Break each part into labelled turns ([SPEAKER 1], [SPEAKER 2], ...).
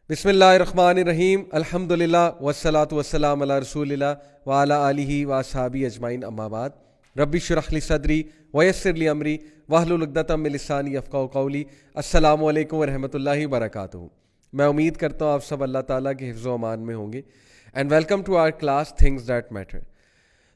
[SPEAKER 1] بسم اللہ الرحمن الرحیم الحمدللہ والصلاۃ والسلام علی رسول اللہ وعلی آلہ واصحابہ اجمعین اما بعد رب اشرح لی صدری ویسر لی امری واحلل عقدۃ من لسانی یفقہوا قولی. السلام علیکم ورحمۃ اللہ وبرکاتہ. میں امید کرتا ہوں آپ سب اللہ تعالیٰ کے حفظ و امان میں ہوں گے. And welcome to our class things that matter.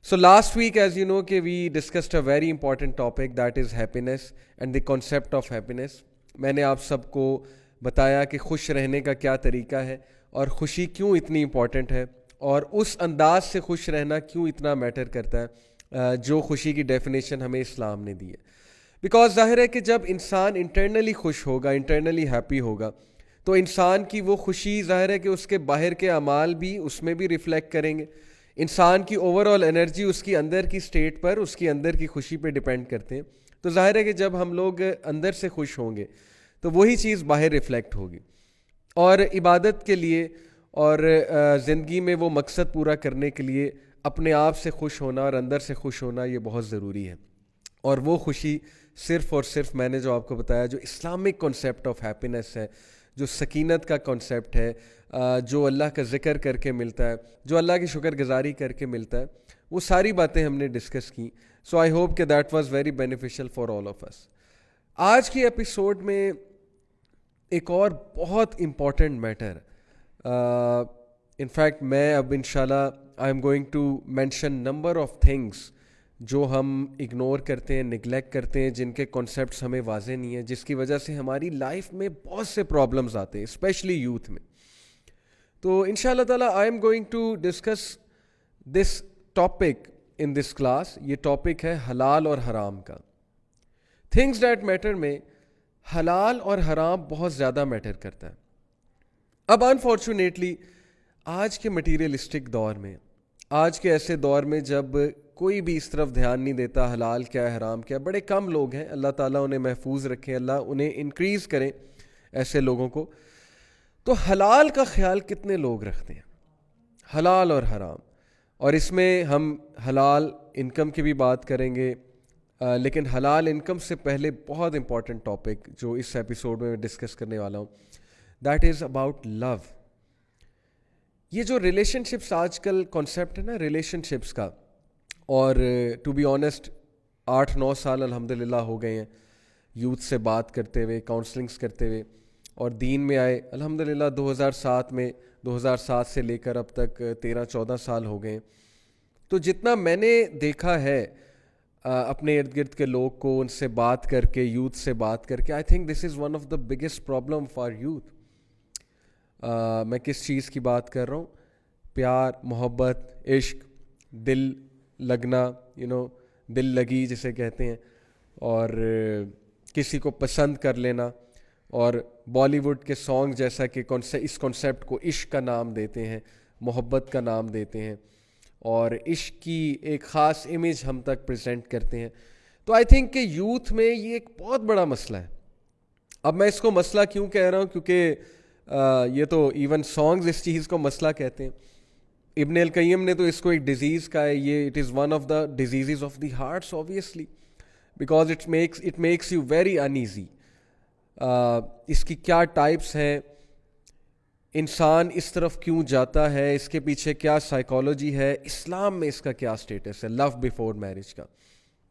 [SPEAKER 1] So last week, as you know, we discussed a very important topic, that is happiness and the concept of happiness. میں نے آپ سب کو بتایا کہ خوش رہنے کا کیا طریقہ ہے اور خوشی کیوں اتنی امپورٹنٹ ہے اور اس انداز سے خوش رہنا کیوں اتنا میٹر کرتا ہے جو خوشی کی ڈیفینیشن ہمیں اسلام نے دی ہے. بیکاز ظاہر ہے کہ جب انسان انٹرنلی خوش ہوگا, انٹرنلی ہیپی ہوگا, تو انسان کی وہ خوشی ظاہر ہے کہ اس کے باہر کے اعمال بھی اس میں بھی ریفلیکٹ کریں گے. انسان کی اوور آل انرجی اس کی اندر کی سٹیٹ پر, اس کی اندر کی خوشی پہ ڈیپینڈ کرتے ہیں. تو ظاہر ہے کہ جب ہم لوگ اندر سے خوش ہوں گے تو وہی چیز باہر ریفلیکٹ ہوگی. اور عبادت کے لیے اور زندگی میں وہ مقصد پورا کرنے کے لیے اپنے آپ سے خوش ہونا اور اندر سے خوش ہونا یہ بہت ضروری ہے. اور وہ خوشی صرف اور صرف میں نے جو آپ کو بتایا, جو اسلامک کنسیپٹ آف ہیپینس ہے, جو سکینت کا کنسیپٹ ہے, جو اللہ کا ذکر کر کے ملتا ہے, جو اللہ کی شکر گزاری کر کے ملتا ہے, وہ ساری باتیں ہم نے ڈسکس کی. سو آئی ہوپ کہ that was very beneficial for all of us. آج کی ایپیسوڈ میں ایک اور بہت امپورٹنٹ میٹر, انفیکٹ میں اب انشاءاللہ I am going to mention number of things جو ہم اگنور کرتے ہیں, نگلیکٹ کرتے ہیں, جن کے کنسیپٹس ہمیں واضح نہیں ہیں, جس کی وجہ سے ہماری لائف میں بہت سے پرابلمز آتے ہیں, اسپیشلی یوتھ میں. تو انشاءاللہ تعالیٰ I am going to discuss this topic in this class. یہ ٹاپک ہے حلال اور حرام کا. تھنگز دیٹ میٹر میں حلال اور حرام بہت زیادہ میٹر کرتا ہے. اب انفارچونیٹلی آج کے مٹیریلسٹک دور میں, آج کے ایسے دور میں جب کوئی بھی اس طرف دھیان نہیں دیتا حلال کیا ہے حرام کیا ہے, بڑے کم لوگ ہیں, اللہ تعالیٰ انہیں محفوظ رکھیں, اللہ انہیں انکریز کریں ایسے لوگوں کو. تو حلال کا خیال کتنے لوگ رکھتے ہیں, حلال اور حرام. اور اس میں ہم حلال انکم کی بھی بات کریں گے, لیکن حلال انکم سے پہلے بہت امپورٹنٹ ٹاپک جو اس ایپیسوڈ میں ڈسکس کرنے والا ہوں, دیٹ از اباؤٹ لو. یہ جو ریلیشن شپس آج کل کانسیپٹ ہے نا ریلیشن شپس کا, اور ٹو بی آنیسٹ 8-9 سال الحمدللہ ہو گئے ہیں یوتھ سے بات کرتے ہوئے, کاؤنسلنگس کرتے ہوئے, اور دین میں آئے الحمدللہ 2007 سے لے کر اب تک 13-14 سال ہو گئے. تو جتنا میں نے دیکھا ہے اپنے ارد گرد کے لوگ کو, ان سے بات کر کے, یوتھ سے بات کر کے, I think this is one of the biggest problem for youth. میں کس چیز کی بات کر رہا ہوں؟ پیار, محبت, عشق, دل لگنا, دل لگی جسے کہتے ہیں, اور کسی کو پسند کر لینا. اور بالی ووڈ کے سانگ جیسا کہ اس کنسیپٹ کو عشق کا نام دیتے ہیں, محبت کا نام دیتے ہیں, اور عشق کی ایک خاص امیج ہم تک پریزنٹ کرتے ہیں. تو آئی تھنک کہ یوتھ میں یہ ایک بہت بڑا مسئلہ ہے. اب میں اس کو مسئلہ کیوں کہہ رہا ہوں, کیونکہ یہ تو ایون سانگز اس چیز کو مسئلہ کہتے ہیں. ابن القیم نے تو اس کو ایک ڈیزیز کہا ہے. یہ it is one of the diseases of the hearts obviously, because it makes you very uneasy. اس کی کیا ٹائپس ہیں, انسان اس طرف کیوں جاتا ہے, اس کے پیچھے کیا سائیکالوجی ہے, اسلام میں اس کا کیا سٹیٹس ہے لو بیفور میرج کا,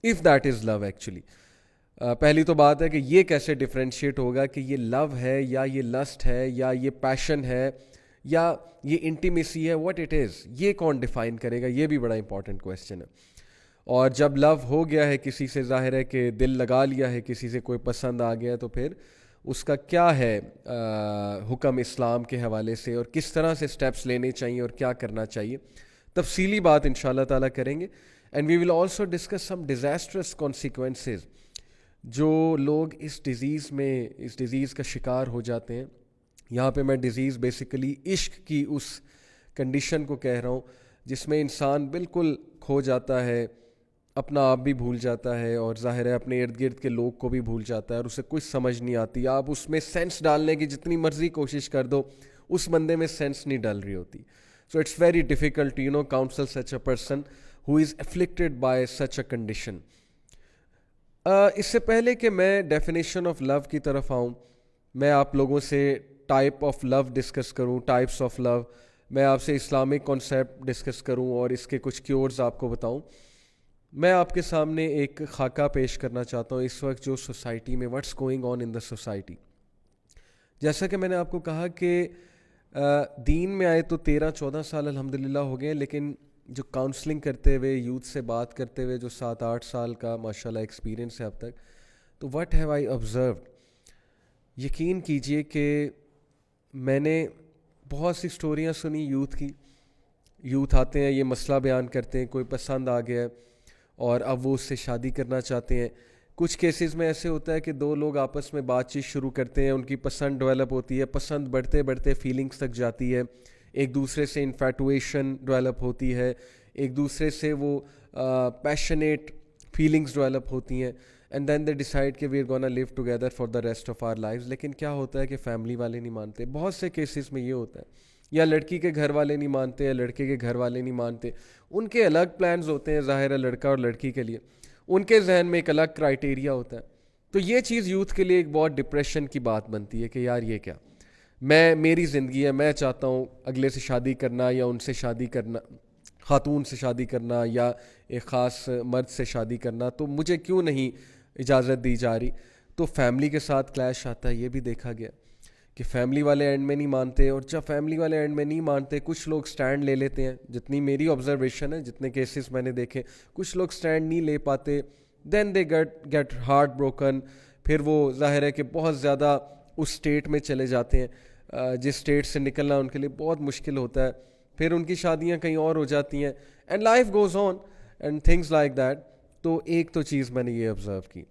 [SPEAKER 1] if that is love actually. پہلی تو بات ہے کہ یہ کیسے ڈفرینشیٹ ہوگا کہ یہ لو ہے یا یہ لسٹ ہے یا یہ پیشن ہے یا یہ انٹیمیسی ہے, واٹ اٹ از, یہ کون ڈیفائن کرے گا, یہ بھی بڑا امپورٹنٹ کویسچن ہے. اور جب لو ہو گیا ہے کسی سے, ظاہر ہے کہ دل لگا لیا ہے کسی سے, کوئی پسند آ گیا, تو پھر اس کا کیا ہے حکم اسلام کے حوالے سے, اور کس طرح سے سٹیپس لینے چاہیے اور کیا کرنا چاہیے, تفصیلی بات انشاءاللہ تعالیٰ کریں گے. And we will also discuss some disastrous consequences جو لوگ اس ڈیزیز کا شکار ہو جاتے ہیں. یہاں پہ میں ڈیزیز بیسیکلی عشق کی اس کنڈیشن کو کہہ رہا ہوں جس میں انسان بالکل کھو جاتا ہے, اپنا آپ بھی بھول جاتا ہے, اور ظاہر ہے اپنے ارد گرد کے لوگ کو بھی بھول جاتا ہے, اور اسے کچھ سمجھ نہیں آتی. آپ اس میں سینس ڈالنے کی جتنی مرضی کوشش کر دو, اس بندے میں سینس نہیں ڈال رہی ہوتی. So it's very difficult counsel such a person who is afflicted by such a condition. اس سے پہلے کہ میں ڈیفینیشن آف لو کی طرف آؤں, میں آپ لوگوں سے ٹائپ آف لو ڈسکس کروں, ٹائپس آف لو, میں آپ سے اسلامک کانسیپٹ ڈسکس کروں اور اس کے کچھ کیورز آپ کو بتاؤں, میں آپ کے سامنے ایک خاکہ پیش کرنا چاہتا ہوں اس وقت جو سوسائٹی میں what's going on in the society. جیسا کہ میں نے آپ کو کہا کہ دین میں آئے تو 13-14 سال الحمدللہ ہو گئے, لیکن جو کاؤنسلنگ کرتے ہوئے, یوتھ سے بات کرتے ہوئے جو 7-8 سال کا ماشاءاللہ ایکسپیرینس ہے اب تک, تو واٹ ہیو آئی آبزروڈ, یقین کیجئے کہ میں نے بہت سی سٹوریاں سنی یوتھ کی. یوتھ آتے ہیں, یہ مسئلہ بیان کرتے ہیں, کوئی پسند آ گیا اور اب وہ اس سے شادی کرنا چاہتے ہیں. کچھ کیسز میں ایسے ہوتا ہے کہ دو لوگ آپس میں بات چیت شروع کرتے ہیں, ان کی پسند ڈیولپ ہوتی ہے, پسند بڑھتے بڑھتے فیلنگز تک جاتی ہے, ایک دوسرے سے انفیٹویشن ڈیولپ ہوتی ہے, ایک دوسرے سے وہ پیشنیٹ فیلنگز ڈیولپ ہوتی ہیں, اینڈ دین دے ڈیسائڈ کہ we are gonna live together for the rest of our lives. لیکن کیا ہوتا ہے کہ فیملی والے نہیں مانتے. بہت سے کیسز میں یہ ہوتا ہے, یا لڑکی کے گھر والے نہیں مانتے یا لڑکے کے گھر والے نہیں مانتے. ان کے الگ پلانز ہوتے ہیں ظاہر ہے لڑکا اور لڑکی کے لیے, ان کے ذہن میں ایک الگ کرائٹیریا ہوتا ہے. تو یہ چیز یوتھ کے لیے ایک بہت ڈپریشن کی بات بنتی ہے کہ یار یہ کیا, میری زندگی ہے, میں چاہتا ہوں اگلے سے شادی کرنا یا ان سے شادی کرنا, خاتون سے شادی کرنا یا ایک خاص مرد سے شادی کرنا, تو مجھے کیوں نہیں اجازت دی جا رہی. تو فیملی کے ساتھ کلیش آتا ہے. یہ بھی دیکھا گیا کہ فیملی والے اینڈ میں نہیں مانتے, اور جب فیملی والے اینڈ میں نہیں مانتے کچھ لوگ سٹینڈ لے لیتے ہیں. جتنی میری آبزرویشن ہے, جتنے کیسز میں نے دیکھے, کچھ لوگ سٹینڈ نہیں لے پاتے, دین دے گیٹ ہارٹ بروکن. پھر وہ ظاہر ہے کہ بہت زیادہ اس سٹیٹ میں چلے جاتے ہیں جس سٹیٹ سے نکلنا ان کے لیے بہت مشکل ہوتا ہے. پھر ان کی شادیاں کہیں اور ہو جاتی ہیں, and life goes on and things like that. تو ایک تو چیز میں نے یہ آبزرو کی.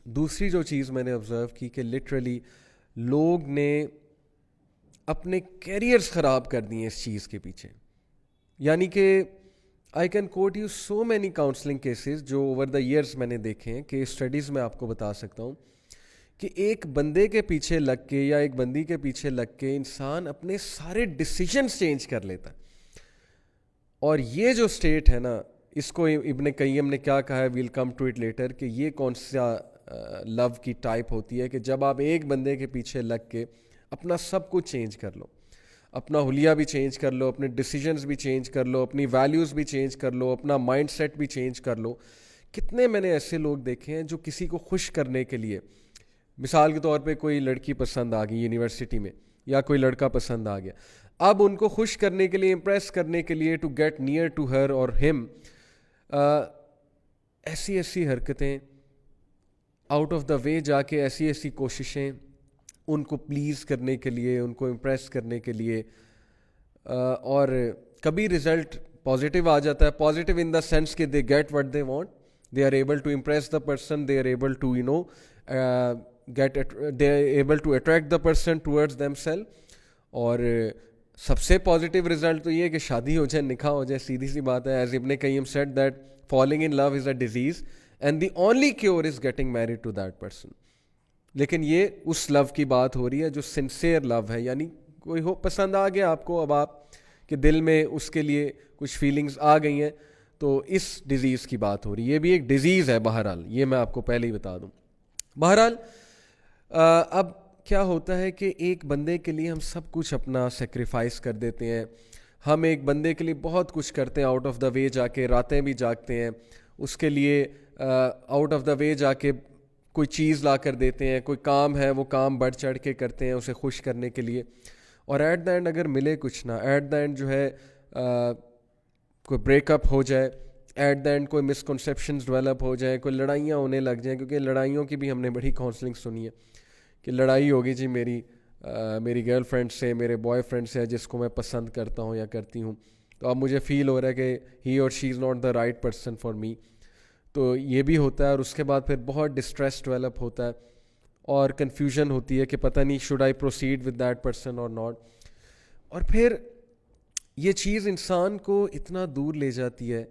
[SPEAKER 1] دوسری جو چیز میں نے آبزرو کی کہ لٹرلی لوگ نے اپنے کیریئرز خراب کر دیے اس چیز کے پیچھے. یعنی کہ I can quote you so many counselling cases جو اوور دا ایئرس میں نے دیکھے ہیں, کہ اسٹڈیز میں آپ کو بتا سکتا ہوں کہ ایک بندے کے پیچھے لگ کے یا ایک بندی کے پیچھے لگ کے انسان اپنے سارے ڈیسیجنز چینج کر لیتا ہے. اور یہ جو اسٹیٹ ہے نا, اس کو ابن قیم نے کیا کہا ہے, we'll come to it later, کہ یہ کون سا لو کی ٹائپ ہوتی ہے کہ جب آپ ایک بندے کے پیچھے لگ کے اپنا سب کچھ چینج کر لو, اپنا حلیہ بھی چینج کر لو, اپنے ڈیسیجنز بھی چینج کر لو, اپنی ویلیوز بھی چینج کر لو, اپنا مائنڈ سیٹ بھی چینج کر لو. کتنے میں نے ایسے لوگ دیکھے ہیں جو کسی کو خوش کرنے کے لیے, مثال کے طور پہ کوئی لڑکی پسند آ گئی یونیورسٹی میں, یا کوئی لڑکا پسند آ گیا, اب ان کو خوش کرنے کے لیے, امپریس کرنے کے لیے, to get near to her اور ہم, ایسی ایسی حرکتیں, آؤٹ آف دا وے جا کے ایسی ایسی کوششیں ان کو پلیز کرنے کے لیے, ان کو امپریس کرنے کے لیے. اور کبھی رزلٹ پازیٹیو آ جاتا ہے, پازیٹیو ان دا سینس کہ they get what they want, they are able to impress the person, they are able to they are able to attract the person towards themselves. اور سب سے positive result تو یہ ہے کہ شادی ہو جائے, نکاح ہو جائے, سیدھی سی بات ہے. As Ibn Qayyim said that falling in love is a disease and the only cure is getting married to that person. لیکن یہ اس لو کی بات ہو رہی ہے جو سنسیئر لو ہے, یعنی کوئی ہو پسند آ گیا آپ کو, اب آپ کے دل میں اس کے لیے کچھ فیلنگز آ گئی ہیں, تو اس ڈیزیز کی بات ہو رہی ہے. یہ بھی ایک ڈیزیز ہے بہرحال, یہ میں آپ کو پہلے ہی بتا دوں. بہرحال اب کیا ہوتا ہے کہ ایک بندے کے لیے ہم سب کچھ اپنا سیکریفائس کر دیتے ہیں. ہم ایک بندے کے لیے بہت کچھ کرتے ہیں, آؤٹ آف دا وے جا کے راتیں بھی جاگتے ہیں اس کے لیے, آؤٹ آف دا وے جا کے کوئی چیز لا کر دیتے ہیں, کوئی کام ہے وہ کام بڑھ چڑھ کے کرتے ہیں اسے خوش کرنے کے لیے. اور ایٹ دا اینڈ اگر ملے کچھ نہ, ایٹ دا اینڈ جو ہے کوئی بریک اپ ہو جائے, ایٹ دا اینڈ کوئی مسکنسیپشنز ڈیولپ ہو جائیں, کوئی لڑائیاں ہونے لگ جائیں, کیونکہ لڑائیوں کی بھی ہم نے بڑی کاؤنسلنگ سنی ہے کہ لڑائی ہوگی جی میری گرل فرینڈ سے, میرے بوائے فرینڈ سے جس کو میں پسند کرتا ہوں یا کرتی ہوں, تو اب مجھے فیل ہو رہا ہے کہ ہی اور she is not the right person for me. تو یہ بھی ہوتا ہے. اور اس کے بعد پھر بہت ڈسٹریس ڈیولپ ہوتا ہے اور کنفیوژن ہوتی ہے کہ پتہ نہیں should I proceed with that person اور ناٹ. اور پھر یہ چیز انسان کو اتنا دور لے جاتی ہے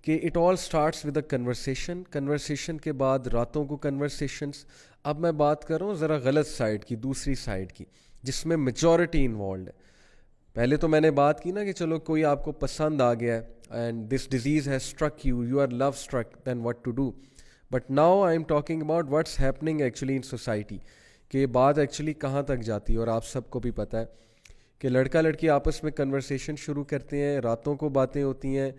[SPEAKER 1] کہ it all starts with a conversation کے بعد راتوں کو کنورسیشنس. اب میں بات کر رہا ہوں ذرا غلط سائڈ کی, دوسری سائڈ کی, جس میں میجورٹی انوالوڈ ہے. پہلے تو میں نے بات کی نا کہ چلو کوئی آپ کو پسند آ گیا ہے and this disease has struck you, you are love struck, then what to do. But now I am talking about what's happening actually in society, کہ بات ایکچولی کہاں تک جاتی ہے. اور آپ سب کو بھی پتہ ہے کہ لڑکا لڑکی آپس میں کنورسیشن شروع کرتے ہیں, راتوں کو باتیں ہوتی ہیں,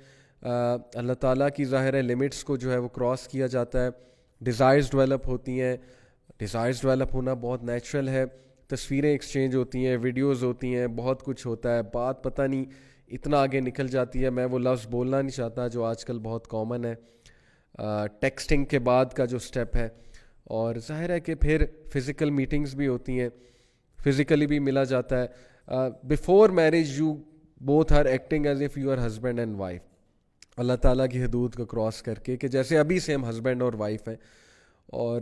[SPEAKER 1] اللہ تعالیٰ کی ظاہر ہے لمٹس کو جو ہے وہ کراس کیا جاتا ہے, ڈیزائرز ڈیولپ ہوتی ہیں. ڈیزائرز ڈیولپ ہونا بہت نیچرل ہے, تصویریں ایکسچینج ہوتی ہیں, ویڈیوز ہوتی ہیں, بہت کچھ ہوتا ہے. بات پتہ نہیں اتنا آگے نکل جاتی ہے, میں وہ لفظ بولنا نہیں چاہتا جو آج کل بہت کامن ہے, ٹیکسٹنگ کے بعد کا جو سٹیپ ہے. اور ظاہر ہے کہ پھر فزیکل میٹنگز بھی ہوتی ہیں, فزیکلی بھی ملا جاتا ہے. Before marriage you both are acting as if you are husband and wife, اللہ تعالیٰ کی حدود کو کراس کر کے, کہ جیسے ابھی سے ہم ہسبینڈ اور وائف ہیں. اور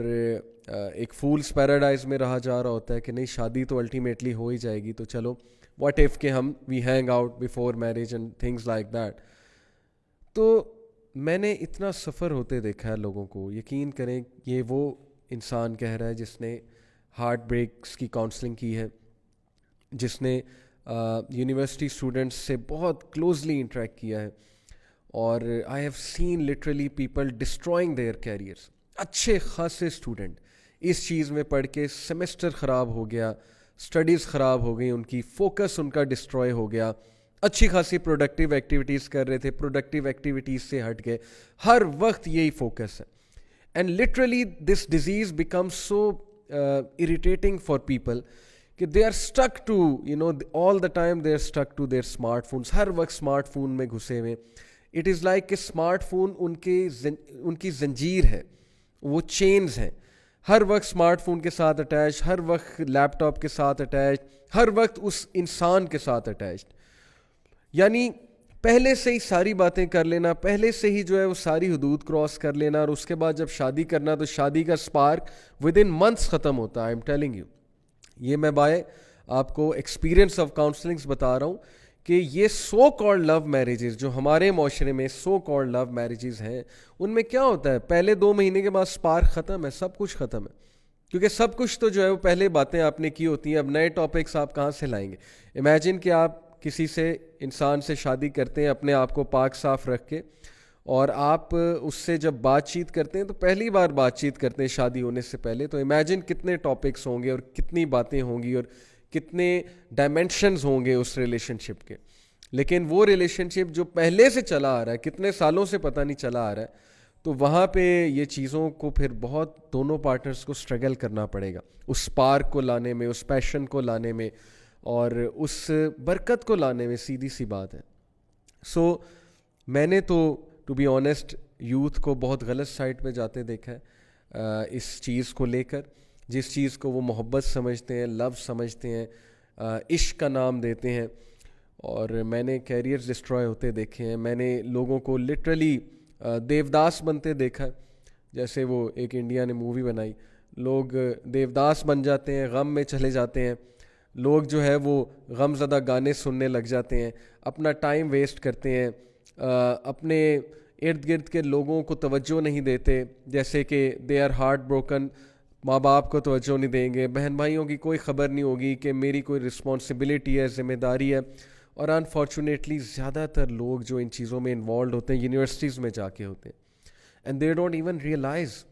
[SPEAKER 1] ایک فولس پیراڈائز میں رہا جا رہا ہوتا ہے کہ نہیں شادی تو الٹیمیٹلی ہو ہی جائے گی, تو چلو واٹ ایف کہ ہم we hang out before marriage and things like that. تو میں نے اتنا سفر ہوتے دیکھا ہے لوگوں کو, یقین کریں یہ وہ انسان کہہ رہا ہے جس نے ہارٹ بریکس کی کاؤنسلنگ کی ہے, جس نے یونیورسٹی اسٹوڈنٹس سے بہت کلوزلی انٹریکٹ کیا ہے. اور I have seen literally people destroying their careers. اچھے خاصے اسٹوڈنٹ اس چیز میں پڑھ کے سیمسٹر خراب ہو گیا, اسٹڈیز خراب ہو گئی ان کی, فوکس ان کا ڈسٹروائے ہو گیا. اچھی خاصی پروڈکٹیو ایکٹیویٹیز کر رہے تھے, پروڈکٹیو ایکٹیویٹیز سے ہٹ گئے, ہر وقت یہی فوکس ہے. And literally this disease become so irritating for people کہ they are stuck to all the time they are stuck to their smart phones, ہر وقت اسمارٹ فون میں گھسے ہوئے. اٹ از لائک کہ اسمارٹ فون ان کی زنجیر ہے, وہ چینز ہیں, ہر وقت اسمارٹ فون کے ساتھ اٹیچ, ہر وقت لیپ ٹاپ کے ساتھ اٹیچ, ہر وقت اس انسان کے ساتھ اٹیچڈ. یعنی پہلے سے ہی ساری باتیں کر لینا, پہلے سے ہی جو ہے وہ ساری حدود کراس کر لینا, اور اس کے بعد جب شادی کرنا تو شادی کا اسپارک ود ان منتھس ختم ہوتا ہے. آئی ایم ٹیلنگ یو, یہ میں بائے آپ کو ایکسپیرینس آف کاؤنسلنگس بتا رہا ہوں کہ یہ سو کالڈ لو میرجز جو ہمارے معاشرے میں سو کالڈ لو میرجز ہیں, ان میں کیا ہوتا ہے, پہلے 2 مہینے کے بعد اسپارک ختم ہے, سب کچھ ختم ہے. کیونکہ سب کچھ تو جو ہے وہ پہلے باتیں آپ نے کی ہوتی ہیں, اب نئے ٹاپکس آپ کہاں سے لائیں گے. امیجن کہ آپ کسی سے انسان سے شادی کرتے ہیں اپنے آپ کو پاک صاف رکھ کے, اور آپ اس سے جب بات چیت کرتے ہیں تو پہلی بار بات چیت کرتے ہیں شادی ہونے سے پہلے, تو امیجن کتنے ٹاپکس ہوں گے اور کتنی باتیں ہوں گی اور کتنے ڈائمینشنز ہوں گے اس ریلیشن شپ کے. لیکن وہ ریلیشن شپ جو پہلے سے چلا آ رہا ہے, کتنے سالوں سے پتہ نہیں چلا آ رہا ہے, تو وہاں پہ یہ چیزوں کو پھر بہت دونوں پارٹنرز کو اسٹرگل کرنا پڑے گا اس اسپارک کو لانے میں, اس پیشن کو لانے میں, اور اس برکت کو لانے میں. سیدھی سی بات ہے. سو میں نے تو ٹو بی آنیسٹ یوتھ کو بہت غلط سائڈ پہ جاتے دیکھا ہے اس چیز کو لے کر, جس چیز کو وہ محبت سمجھتے ہیں, لو سمجھتے ہیں, عشق کا نام دیتے ہیں. اور میں نے کیریئرز ڈسٹرائے ہوتے دیکھے ہیں, میں نے لوگوں کو لٹرلی دیوداس بنتے دیکھا ہے. جیسے وہ ایک انڈیا نے مووی بنائی, لوگ دیوداس بن جاتے ہیں, غم میں چلے جاتے ہیں, لوگ جو ہے وہ غم زدہ گانے سننے لگ جاتے ہیں, اپنا ٹائم ویسٹ کرتے ہیں, اپنے ارد گرد کے لوگوں کو توجہ نہیں دیتے, جیسے کہ دے آر ہارٹ بروکن, ماں باپ کو توجہ نہیں دیں گے, بہن بھائیوں کی کوئی خبر نہیں ہوگی کہ میری کوئی رسپانسبلٹی ہے, ذمہ داری ہے. اور انفارچونیٹلی زیادہ تر لوگ جو ان چیزوں میں انوالوڈ ہوتے ہیں یونیورسٹیز میں جا کے ہوتے ہیں, and they don't even realize.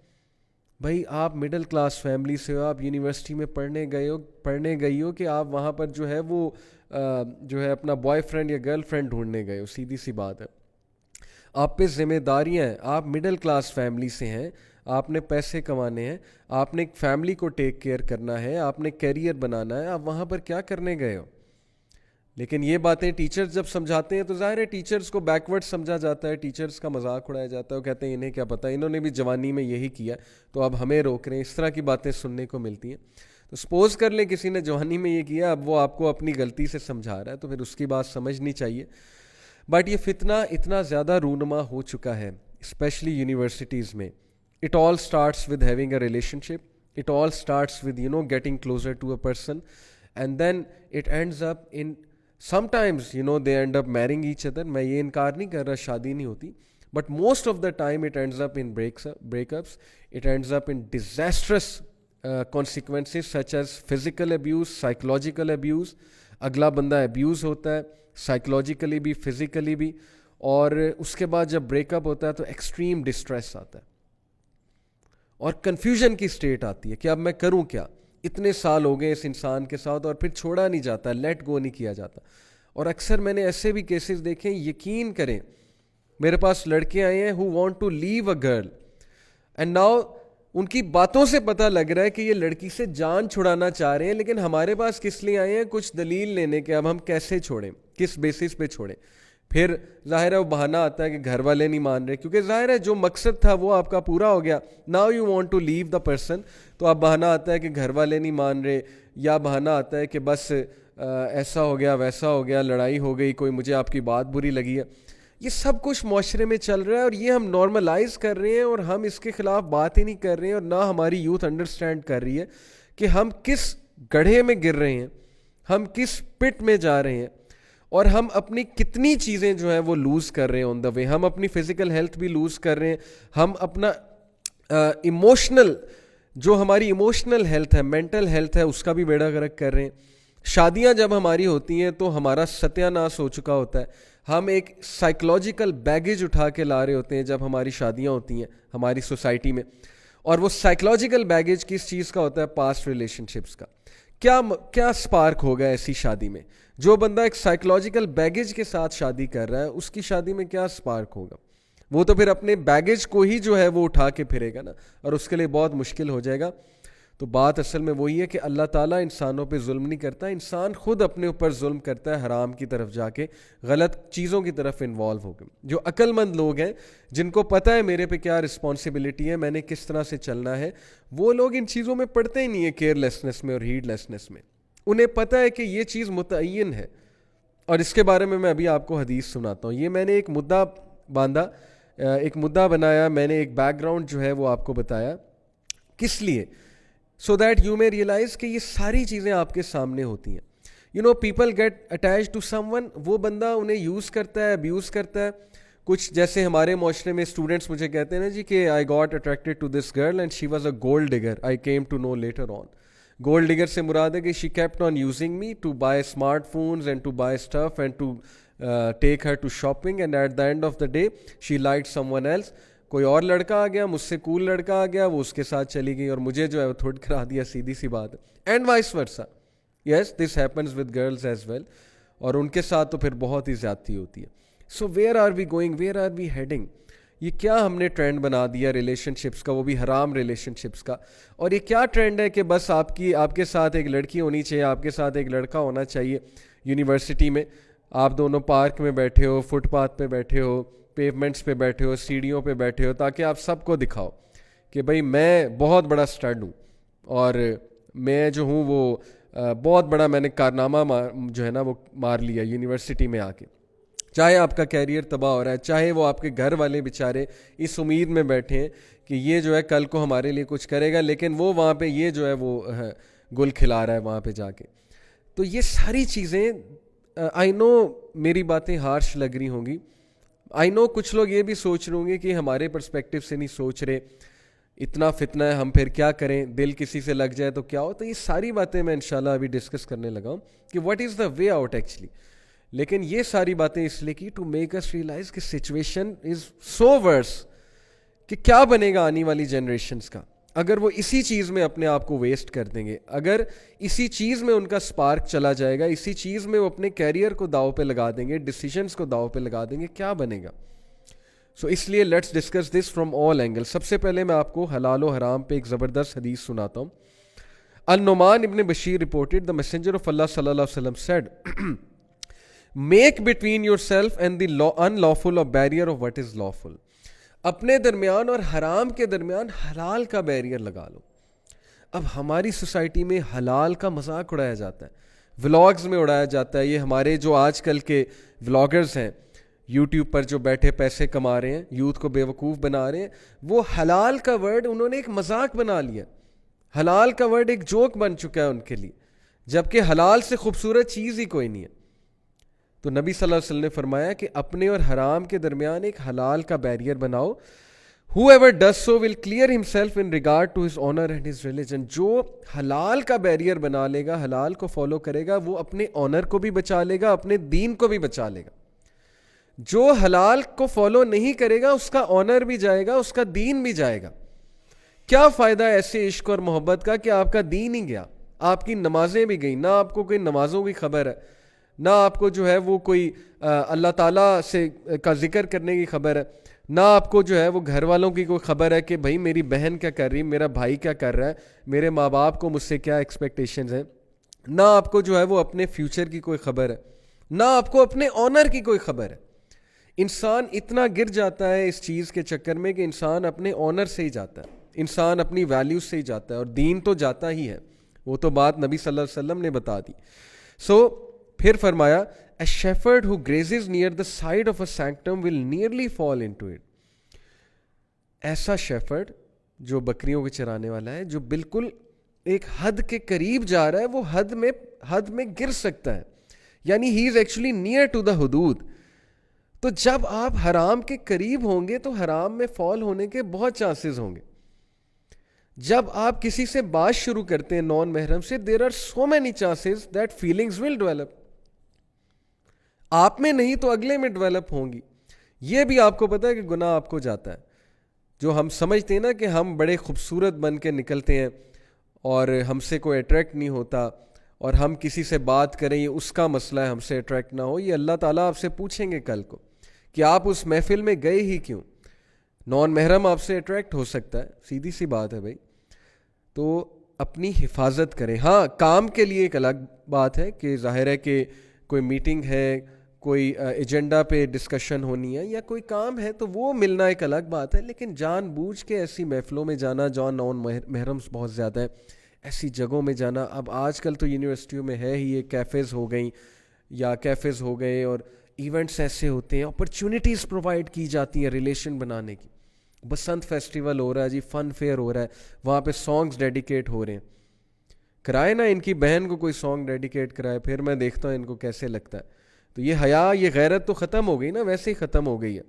[SPEAKER 1] بھائی آپ مڈل کلاس فیملی سے ہو, آپ یونیورسٹی میں پڑھنے گئی ہو کہ آپ وہاں پر جو ہے وہ جو ہے اپنا بوائے فرینڈ یا گرل فرینڈ ڈھونڈنے گئے ہو. سیدھی سی بات ہے, آپ پہ ذمہ داریاں ہیں, آپ مڈل کلاس فیملی سے ہیں, آپ نے پیسے کمانے ہیں, آپ نے ایک فیملی کو ٹیک کیئر کرنا ہے, آپ نے کیریئر بنانا ہے, آپ وہاں پر کیا کرنے گئے ہو. لیکن یہ باتیں ٹیچرز جب سمجھاتے ہیں تو ظاہر ہے ٹیچرز کو بیکورڈ سمجھا جاتا ہے, ٹیچرز کا مذاق اڑایا جاتا ہے, وہ کہتے ہیں انہیں کیا پتہ, انہوں نے بھی جوانی میں یہی کیا تو اب ہمیں روک رہے ہیں. اس طرح کی باتیں سننے کو ملتی ہیں. تو سپوز کر لیں کسی نے جوانی میں یہ کیا, اب وہ آپ کو اپنی غلطی سے سمجھا رہا ہے تو پھر اس کی بات سمجھنی چاہیے. بٹ یہ فتنہ اتنا زیادہ رونما ہو چکا ہے اسپیشلی یونیورسٹیز میں. It all starts with having a relationship, it all starts with getting closer to a person, and then it ends up in sometimes they end up marrying each other. میں یہ انکار نہیں کر رہا شادی نہیں ہوتی, but most of the time it ends up in breakups, it ends up in disastrous consequences such as physical abuse, psychological abuse. اگلا بندہ abuse ہوتا ہے psychologically بھی physically بھی, اور اس کے بعد جب بریک اپ ہوتا ہے تو ایکسٹریم ڈسٹریس آتا ہے اور کنفیوژن کی اسٹیٹ آتی ہے کہ اب میں کروں کیا. اتنے سال ہو گئے اس انسان کے ساتھ اور پھر چھوڑا نہیں جاتا, لیٹ گو نہیں کیا جاتا. اور اکثر میں نے ایسے بھی کیسز دیکھے, یقین کریں میرے پاس لڑکے آئے ہیں who want to leave a girl and now ان کی باتوں سے پتہ لگ رہا ہے کہ یہ لڑکی سے جان چھڑانا چاہ رہے ہیں, لیکن ہمارے پاس کس لیے آئے ہیں؟ کچھ دلیل لینے کے, اب ہم کیسے چھوڑیں, کس بیسس پہ چھوڑیں. پھر ظاہر ہے وہ بہانہ آتا ہے کہ گھر والے نہیں مان رہے, کیونکہ ظاہر ہے جو مقصد تھا وہ آپ کا پورا ہو گیا. Now you want to leave the person, تو اب بہانہ آتا ہے کہ گھر والے نہیں مان رہے, یا بہانہ آتا ہے کہ بس ایسا ہو گیا ویسا ہو گیا, لڑائی ہو گئی, کوئی مجھے آپ کی بات بری لگی ہے. یہ سب کچھ معاشرے میں چل رہا ہے اور یہ ہم نارملائز کر رہے ہیں اور ہم اس کے خلاف بات ہی نہیں کر رہے ہیں, اور نہ ہماری یوتھ انڈرسٹینڈ کر رہی ہے کہ ہم کس گڑھے میں گر رہے ہیں, ہم کس پٹ میں جا رہے ہیں, اور ہم اپنی کتنی چیزیں جو ہیں وہ لوز کر رہے ہیں آن دا وے. ہم اپنی فزیکل ہیلتھ بھی لوز کر رہے ہیں, ہم اپنا ایموشنل جو ہماری ایموشنل ہیلتھ ہے, مینٹل ہیلتھ ہے, اس کا بھی بیڑا غرق کر رہے ہیں. شادیاں جب ہماری ہوتی ہیں تو ہمارا ستیہ ناش ہو چکا ہوتا ہے. ہم ایک سائیکلوجیکل بیگیج اٹھا کے لا رہے ہوتے ہیں جب ہماری شادیاں ہوتی ہیں ہماری سوسائٹی میں, اور وہ سائیکلوجیکل بیگیج کس چیز کا ہوتا ہے؟ پاسٹ ریلیشن شپس کا. کیا سپارک ہوگا ایسی شادی میں؟ جو بندہ ایک سائیکلوجیکل بیگیج کے ساتھ شادی کر رہا ہے اس کی شادی میں کیا سپارک ہوگا؟ وہ تو پھر اپنے بیگیج کو ہی جو ہے وہ اٹھا کے پھرے گا نا, اور اس کے لیے بہت مشکل ہو جائے گا. تو بات اصل میں وہی ہے کہ اللہ تعالیٰ انسانوں پہ ظلم نہیں کرتا, انسان خود اپنے اوپر ظلم کرتا ہے, حرام کی طرف جا کے غلط چیزوں کی طرف انوالو ہو گئے. جو عقل مند لوگ ہیں جن کو پتہ ہے میرے پہ کیا رسپانسبلٹی ہے, میں نے کس طرح سے چلنا ہے, وہ لوگ ان چیزوں میں پڑتے ہی نہیں ہیں, کیئر لیسنس میں اور ہیڈ لیسنس میں. انہیں پتہ ہے کہ یہ چیز متعین ہے, اور اس کے بارے میں ابھی آپ کو حدیث سناتا ہوں. یہ میں نے ایک مدعا باندھا, ایک مدعا بنایا, میں نے ایک بیک گراؤنڈ جو ہے وہ آپ کو بتایا, کس لیے؟ سو دیٹ یو میں ریئلائز کہ یہ ساری چیزیں آپ کے سامنے ہوتی ہیں. You know people get attach to someone, وہ بندہ انہیں یوز کرتا ہے, ابیوز کرتا ہے. کچھ جیسے ہمارے معاشرے میں اسٹوڈنٹس مجھے کہتے ہیں نا جی کہ I got attracted to this girl and she was a gold digger, I came to know later on. Gold digger سے مراد ہے کہ she kept on using me to buy smartphones and to buy stuff and to take her to shopping, and at the end of the day she liked someone else. کوئی اور لڑکا آ گیا, مجھ سے کول لڑکا آ گیا, وہ اس کے ساتھ چلی گئی اور مجھے جو ہے وہ تھوڑ کرا دیا, سیدھی سی بات ہے. And vice versa, yes this happens with girls as well, اور ان کے ساتھ تو پھر بہت ہی زیادتی ہوتی ہے. So where are we going, where are we heading? یہ کیا ہم نے ٹرینڈ بنا دیا ریلیشن شپس کا, وہ بھی حرام ریلیشن شپس کا. اور یہ کیا ٹرینڈ ہے کہ بس آپ کے ساتھ ایک لڑکی ہونی چاہیے, آپ کے ساتھ ایک لڑکا ہونا چاہیے. یونیورسٹی میں آپ دونوں پارک میں بیٹھے ہو, فٹ پاتھ پہ بیٹھے ہو, پیومنٹس پہ بیٹھے ہو, سیڑھیوں پہ بیٹھے ہو, تاکہ آپ سب کو دکھاؤ کہ بھائی میں بہت بڑا اسٹڈ ہوں, اور میں جو ہوں وہ بہت بڑا میں نے کارنامہ جو ہے نا وہ مار لیا یونیورسٹی میں آ کے. چاہے آپ کا کیریئر تباہ ہو رہا ہے, چاہے وہ آپ کے گھر والے بیچارے اس امید میں بیٹھے ہیں کہ یہ جو ہے کل کو ہمارے لیے کچھ کرے گا, لیکن وہ وہاں پہ یہ جو ہے وہ گل کھلا رہا ہے وہاں پہ جا کے. تو یہ ساری چیزیں, آئی نو میری باتیں ہارش لگ رہی ہوں گی, آئی نو کچھ لوگ یہ بھی سوچ رہے ہوں گے کہ ہمارے پرسپیکٹیو سے نہیں سوچ رہے, اتنا فتنہ ہے, ہم پھر کیا کریں, دل کسی سے لگ جائے تو کیا ہو. تو یہ ساری باتیں میں انشاءاللہ ابھی ڈسکس کرنے لگا ہوں کہ what is the way out actually. لیکن یہ ساری باتیں اس لیے کی ٹو میک اس ریئلائز کہ سچویشن از سو ورس کہ کیا بنے گا آنے والی جنریشنز کا اگر وہ اسی چیز میں اپنے آپ کو ویسٹ کر دیں گے, اگر اسی چیز میں ان کا سپارک چلا جائے گا, اسی چیز میں وہ اپنے کیریئر کو داؤ پہ لگا دیں گے, ڈیسیجنز کو داؤ پہ لگا دیں گے, کیا بنے گا. سو اس لیے let's discuss this from all angle. سب سے پہلے میں آپ کو حلال و حرام پہ ایک زبردست حدیث سناتا ہوں. النعمان ابن Bashir reported, the messenger of Allah صلی اللہ علیہ وسلم said, make between yourself and the unlawful a barrier of what is lawful. اپنے درمیان اور حرام کے درمیان حلال کا بیریئر لگا لو. اب ہماری سوسائٹی میں حلال کا مذاق اڑایا جاتا ہے, ولاگز میں اڑایا جاتا ہے. یہ ہمارے جو آج کل کے ولاگرز ہیں یوٹیوب پر جو بیٹھے پیسے کما رہے ہیں, یوتھ کو بیوقوف بنا رہے ہیں, وہ حلال کا ورڈ انہوں نے ایک مذاق بنا لیا. حلال کا ورڈ ایک جوک بن چکا ہے ان کے لیے, جبکہ حلال سے خوبصورت چیز ہی کوئی نہیں ہے. تو نبی صلی اللہ علیہ وسلم نے فرمایا کہ اپنے اور حرام کے درمیان ایک حلال کا بیریئر بناؤ. Whoever does so will clear himself in regard to his honor and his religion. جو حلال کا بیریئر بنا لے گا, حلال کو فالو کرے گا, وہ اپنے آنر کو بھی بچا لے گا, اپنے دین کو بھی بچا لے گا. جو حلال کو فالو نہیں کرے گا اس کا آنر بھی جائے گا, اس کا دین بھی جائے گا. کیا فائدہ ایسے عشق اور محبت کا کہ آپ کا دین ہی گیا, آپ کی نمازیں بھی گئیں, نہ آپ کو کوئی نمازوں کی خبر ہے, نہ آپ کو جو ہے وہ کوئی اللہ تعالیٰ سے کا ذکر کرنے کی خبر ہے, نہ آپ کو جو ہے وہ گھر والوں کی کوئی خبر ہے کہ بھائی میری بہن کیا کر رہی ہے, میرا بھائی کیا کر رہا ہے, میرے ماں باپ کو مجھ سے کیا ایکسپیکٹیشنز ہیں, نہ آپ کو جو ہے وہ اپنے فیوچر کی کوئی خبر ہے, نہ آپ کو اپنے آنر کی کوئی خبر ہے. انسان اتنا گر جاتا ہے اس چیز کے چکر میں کہ انسان اپنے آنر سے ہی جاتا ہے, انسان اپنی ویلیوز سے ہی جاتا ہے, اور دین تو جاتا ہی ہے, وہ تو بات نبی صلی اللہ علیہ وسلم نے بتا دی. سو پھر فرمایا a shepherd who grazes near the side of a sanctum will nearly fall into it. ایسا شیفرڈ جو بکریوں کے چرانے والا ہے, جو بالکل ایک حد کے قریب جا رہا ہے, وہ حد میں گر سکتا ہے, یعنی he is actually near to the حدود. تو جب آپ حرام کے قریب ہوں گے تو حرام میں فال ہونے کے بہت چانسز ہوں گے. جب آپ کسی سے بات شروع کرتے ہیں نان محرم سے, there are so many chances that feelings will develop. آپ میں نہیں تو اگلے میں ڈیولپ ہوں گی. یہ بھی آپ کو پتہ ہے کہ گناہ آپ کو جاتا ہے. جو ہم سمجھتے ہیں نا کہ ہم بڑے خوبصورت بن کے نکلتے ہیں اور ہم سے کوئی اٹریکٹ نہیں ہوتا, اور ہم کسی سے بات کریں یہ اس کا مسئلہ ہے, ہم سے اٹریکٹ نہ ہو. یہ اللہ تعالیٰ آپ سے پوچھیں گے کل کو کہ آپ اس محفل میں گئے ہی کیوں. نان محرم آپ سے اٹریکٹ ہو سکتا ہے, سیدھی سی بات ہے بھائی. تو اپنی حفاظت کریں. ہاں, کام کے لیے ایک الگ بات ہے کہ ظاہر ہے کہ کوئی میٹنگ ہے, کوئی ایجنڈا پہ ڈسکشن ہونی ہے, یا کوئی کام ہے, تو وہ ملنا ایک الگ بات ہے. لیکن جان بوجھ کے ایسی محفلوں میں جانا, جہاں نان محرمس بہت زیادہ ہے, ایسی جگہوں میں جانا. اب آج کل تو یونیورسٹیوں میں ہے ہی, یہ کیفیز ہو گئیں یا کیفیز ہو گئے, اور ایونٹس ایسے ہوتے ہیں, اپرچونیٹیز پرووائڈ کی جاتی ہیں ریلیشن بنانے کی. بسنت فیسٹیول ہو رہا ہے جی, فن فیئر ہو رہا ہے, وہاں پہ سانگز ڈیڈیکیٹ ہو رہے ہیں. کرائے نا ان کی بہن کو کوئی سانگ ڈیڈیکیٹ کرائے, پھر میں دیکھتا ہوں ان کو کیسے لگتا ہے. تو یہ حیا, یہ غیرت تو ختم ہو گئی نا, ویسے ہی ختم ہو گئی ہے.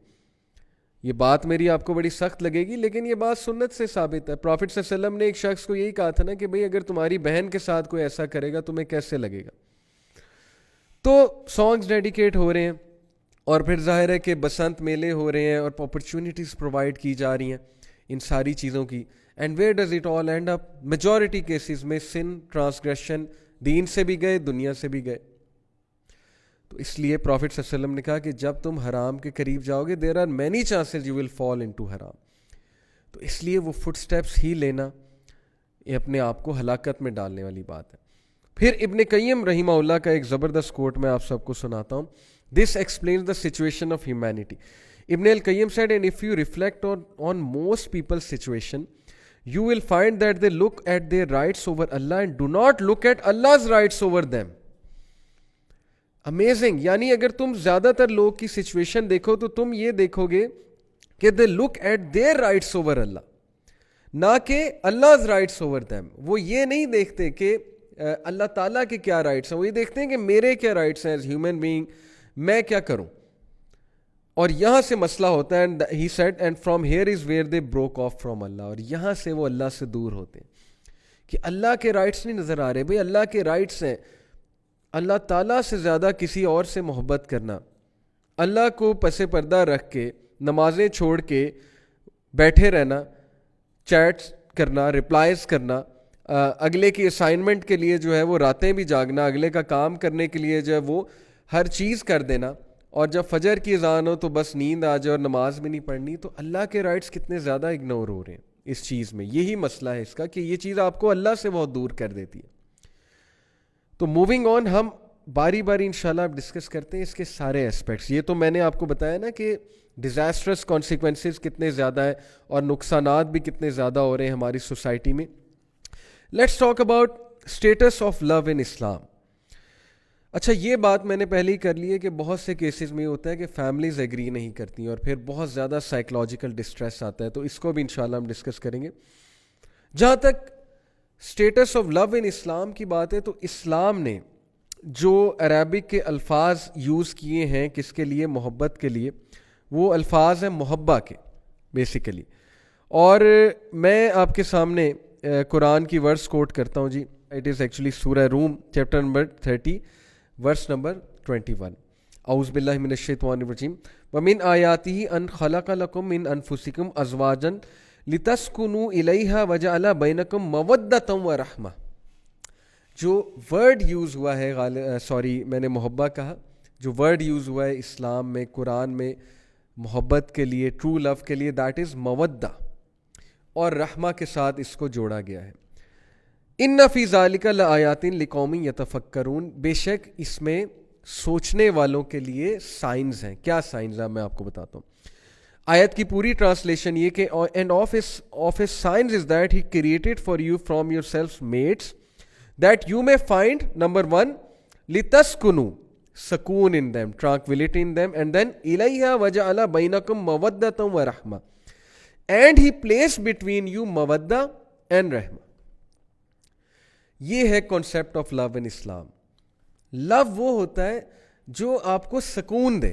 [SPEAKER 1] یہ بات میری آپ کو بڑی سخت لگے گی, لیکن یہ بات سنت سے ثابت ہے. پروفٹ صلی اللہ علیہ وسلم نے ایک شخص کو یہی کہا تھا نا کہ بھئی اگر تمہاری بہن کے ساتھ کوئی ایسا کرے گا تمہیں کیسے لگے گا. تو سانگز ڈیڈیکیٹ ہو رہے ہیں, اور پھر ظاہر ہے کہ بسنت میلے ہو رہے ہیں, اور اپرچونیٹیز پرووائڈ کی جا رہی ہیں ان ساری چیزوں کی. And where does it all and up? Majority cases میں سن, ٹرانسگریشن, دین سے بھی گئے, دنیا سے بھی گئے. تو اس لیے پروفٹ صلی اللہ علیہ وسلم نے کہا کہ جب تم حرام کے قریب جاؤ گے, there are many chances you will fall into حرام. تو اس لیے وہ فٹ سٹیپس ہی لینا یہ اپنے آپ کو ہلاکت میں ڈالنے والی بات ہے. پھر ابن قیم رحمہ اللہ کا ایک زبردست کوٹ میں آپ سب کو سناتا ہوں. This explains the situation of humanity. Ibn al Qayyim said, and if you reflect on most people's situation, you will find that they look at their rights over Allah and do not look at Allah's rights over them. Amazing. یعنی اگر تم زیادہ تر لوگ کی situation دیکھو تو تم یہ دیکھو گے کہ they look at their rights over Allah, نہ کہ Allah's رائٹس اوور them. وہ یہ نہیں دیکھتے کہ اللہ تعالیٰ کے کیا رائٹس ہیں, وہ یہ دیکھتے ہیں کہ میرے کیا رائٹس ہیں ایز ہیومن بینگ, میں کیا کروں. اور یہاں سے مسئلہ ہوتا ہے. And he said and from here is where they broke off from Allah. اور یہاں سے وہ اللہ سے دور ہوتے ہیں کہ اللہ کے رائٹس نہیں نظر آ رہے. بھئی اللہ کے رائٹس ہیں اللہ تعالیٰ سے زیادہ کسی اور سے محبت کرنا, اللہ کو پس پردہ رکھ کے نمازیں چھوڑ کے بیٹھے رہنا, چیٹس کرنا, رپلائز کرنا, اگلے کی اسائنمنٹ کے لیے جو ہے وہ راتیں بھی جاگنا, اگلے کا کام کرنے کے لیے جو ہے وہ ہر چیز کر دینا, اور جب فجر کی اذان ہو تو بس نیند آ جائے اور نماز بھی نہیں پڑھنی. تو اللہ کے رائٹس کتنے زیادہ اگنور ہو رہے ہیں اس چیز میں. یہی مسئلہ ہے اس کا کہ یہ چیز آپ کو اللہ سے بہت دور کر دیتی ہے. تو موونگ آن, ہم باری باری انشاءاللہ اب ڈسکس کرتے ہیں اس کے سارے اسپیکٹس. یہ تو میں نے آپ کو بتایا نا کہ ڈیزاسٹرس کانسیکوینسز کتنے زیادہ ہیں اور نقصانات بھی کتنے زیادہ ہو رہے ہیں ہماری سوسائٹی میں. Let's talk about status of love in Islam. اچھا, یہ بات میں نے پہلے ہی کر لی ہے کہ بہت سے کیسز میں ہوتا ہے کہ فیملیز ایگری نہیں کرتی اور پھر بہت زیادہ سائیکلوجیکل ڈسٹریس آتا ہے. تو اس کو بھی انشاءاللہ ہم ڈسکس کریں گے. جہاں تک اسٹیٹس آف لو ان اسلام کی بات ہے, تو اسلام نے جو عربک کے الفاظ یوز کیے ہیں کس کے لیے, محبت کے لیے, وہ الفاظ ہیں محبہ کے بیسیکلی. اور میں آپ کے سامنے قرآن کی ورس کوٹ کرتا ہوں جی. اٹ از ایکچولی سورہ روم چیپٹر نمبر 30 ورس نمبر 21. اعوذ باللہ من الشیطان الرجیم. ومن آیاتہ ان خلق لکم من انفسکم ازواجا لِتَسْكُنُوا إِلَيْهَا وَجَعَلَ بَيْنَكُمْ مَوَدَّةً وَرَحْمَةً. جو ورڈ یوز ہوا ہے میں نے محبت کہا، جو ورڈ یوز ہوا ہے اسلام میں، قرآن میں محبت کے لیے، ٹرو لو کے لیے، دیٹ از مودہ، اور رحمہ کے ساتھ اس کو جوڑا گیا ہے. ان فی ذالک لآیات لقوم یتفکرون، بے شک اس میں سوچنے والوں کے لیے سائنز ہیں. کیا سائنز ہیں میں آپ کو بتاتا ہوں. آیت کی پوری ٹرانسلیشن یہ کہ and of his signs is that he created for you from yourselves mates that you may find, number 1, لِتَسْكُنُوا, سکون in them, tranquility in them, and then إِلَيْهَا وَجَعَلَ بَيْنَكُمْ مَوَدَّةً وَرَحْمَةً, and he placed between you mawadda and rahma. یہ ہے concept of love in Islam. love وہ ہوتا ہے جو آپ کو سکون دے.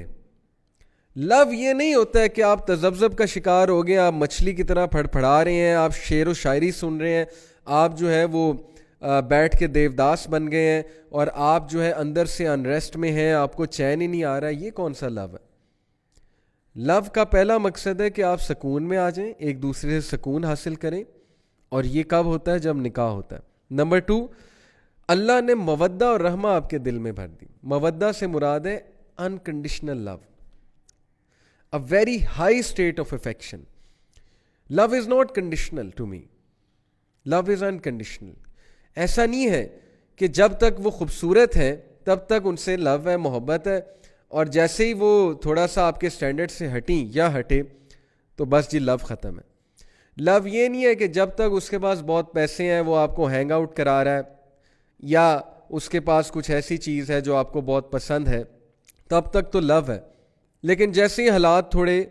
[SPEAKER 1] love یہ نہیں ہوتا ہے کہ آپ تذبذب کا شکار ہو گئے، آپ مچھلی کی طرح پھڑپھڑا رہے ہیں، آپ شعر و شاعری سن رہے ہیں، آپ جو ہے وہ بیٹھ کے دیوداس بن گئے ہیں، اور آپ جو ہے اندر سے انریسٹ میں ہیں، آپ کو چین ہی نہیں آ رہا ہے. یہ کون سا لو ہے؟ لو کا پہلا مقصد ہے کہ آپ سکون میں آ جائیں، ایک دوسرے سے سکون حاصل کریں، اور یہ کب ہوتا ہے؟ جب نکاح ہوتا ہے. نمبر 2، اللہ نے مودہ اور رحمہ آپ کے دل میں بھر دی. مودہ سے مراد ہے unconditional love, a very high state of affection. Love is not conditional to me. Love is unconditional. ایسا نہیں ہے کہ جب تک وہ خوبصورت ہیں تب تک ان سے لو ہے، محبت ہے، اور جیسے ہی وہ تھوڑا سا آپ کے سٹینڈرڈ سے ہٹیں یا ہٹے تو بس جی لو ختم ہے. لو یہ نہیں ہے کہ جب تک اس کے پاس بہت پیسے ہیں، وہ آپ کو ہینگ آؤٹ کرا رہا ہے، یا اس کے پاس کچھ ایسی چیز ہے جو آپ کو بہت پسند ہے، تب تک تو لو ہے. لیکن جیسے ہی حالات تھوڑے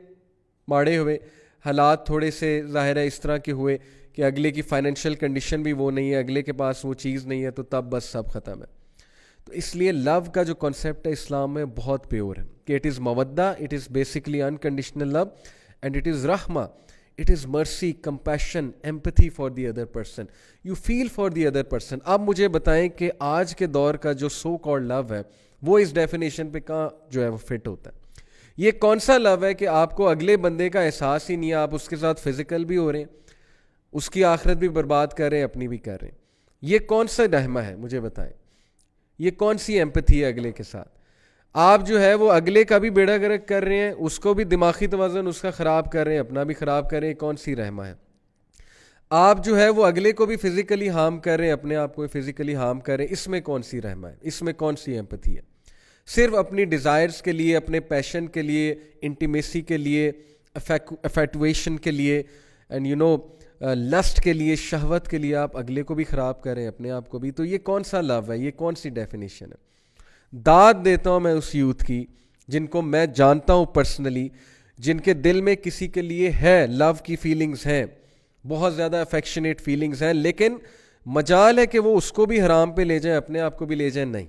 [SPEAKER 1] ماڑے ہوئے، حالات تھوڑے سے ظاہر ہے اس طرح کے ہوئے کہ اگلے کی فائنینشیل کنڈیشن بھی وہ نہیں ہے، اگلے کے پاس وہ چیز نہیں ہے، تو تب بس سب ختم ہے. تو اس لیے لو کا جو کنسیپٹ ہے اسلام میں بہت پیور ہے کہ اٹ از مودہ، it is basically unconditional love, and it is رحمہ، it is mercy, compassion, empathy for the other person. You feel for the other person. اب مجھے بتائیں کہ آج کے دور کا جو سو کالڈ لو ہے وہ اس ڈیفینیشن پہ کہاں جو ہے وہ فٹ ہوتا ہے؟ یہ کون سا لو ہے کہ آپ کو اگلے بندے کا احساس ہی نہیں ہے، آپ اس کے ساتھ فزیکل بھی ہو رہے ہیں، اس کی آخرت بھی برباد کر رہے ہیں، اپنی بھی کر رہے ہیں؟ یہ کون سا رحمہ ہے؟ مجھے بتائیں. یہ کون سی ایمپتھی ہے اگلے کے ساتھ؟ آپ جو ہے وہ اگلے کا بھی بیڑا گرک کر رہے ہیں، اس کو بھی دماغی توازن اس کا خراب کر رہے ہیں، اپنا بھی خراب کر رہے ہیں. کون سی رحمہ ہے؟ آپ جو ہے وہ اگلے کو بھی فزیکلی ہارم کر رہے ہیں، اپنے آپ کو بھی فزیکلی ہارم کر رہے ہیں. اس میں کون سی رحمہ ہے؟ اس میں کون سی ایمپتھی ہے؟ صرف اپنی ڈیزائرز کے لیے، اپنے پیشن کے لیے، انٹیمیسی کے لیے، افیکٹویشن کے لیے، اینڈ یو نو لسٹ کے لیے، شہوت کے لیے آپ اگلے کو بھی خراب کریں، اپنے آپ کو بھی. تو یہ کون سا لو ہے؟ یہ کون سی ڈیفینیشن ہے؟ داد دیتا ہوں میں اس یوتھ کی جن کو میں جانتا ہوں پرسنلی، جن کے دل میں کسی کے لیے ہے، لو کی فیلنگز ہیں، بہت زیادہ افیکشنیٹ فیلنگز ہیں، لیکن مجال ہے کہ وہ اس کو بھی حرام پہ لے جائیں، اپنے آپ کو بھی لے جائیں. نہیں،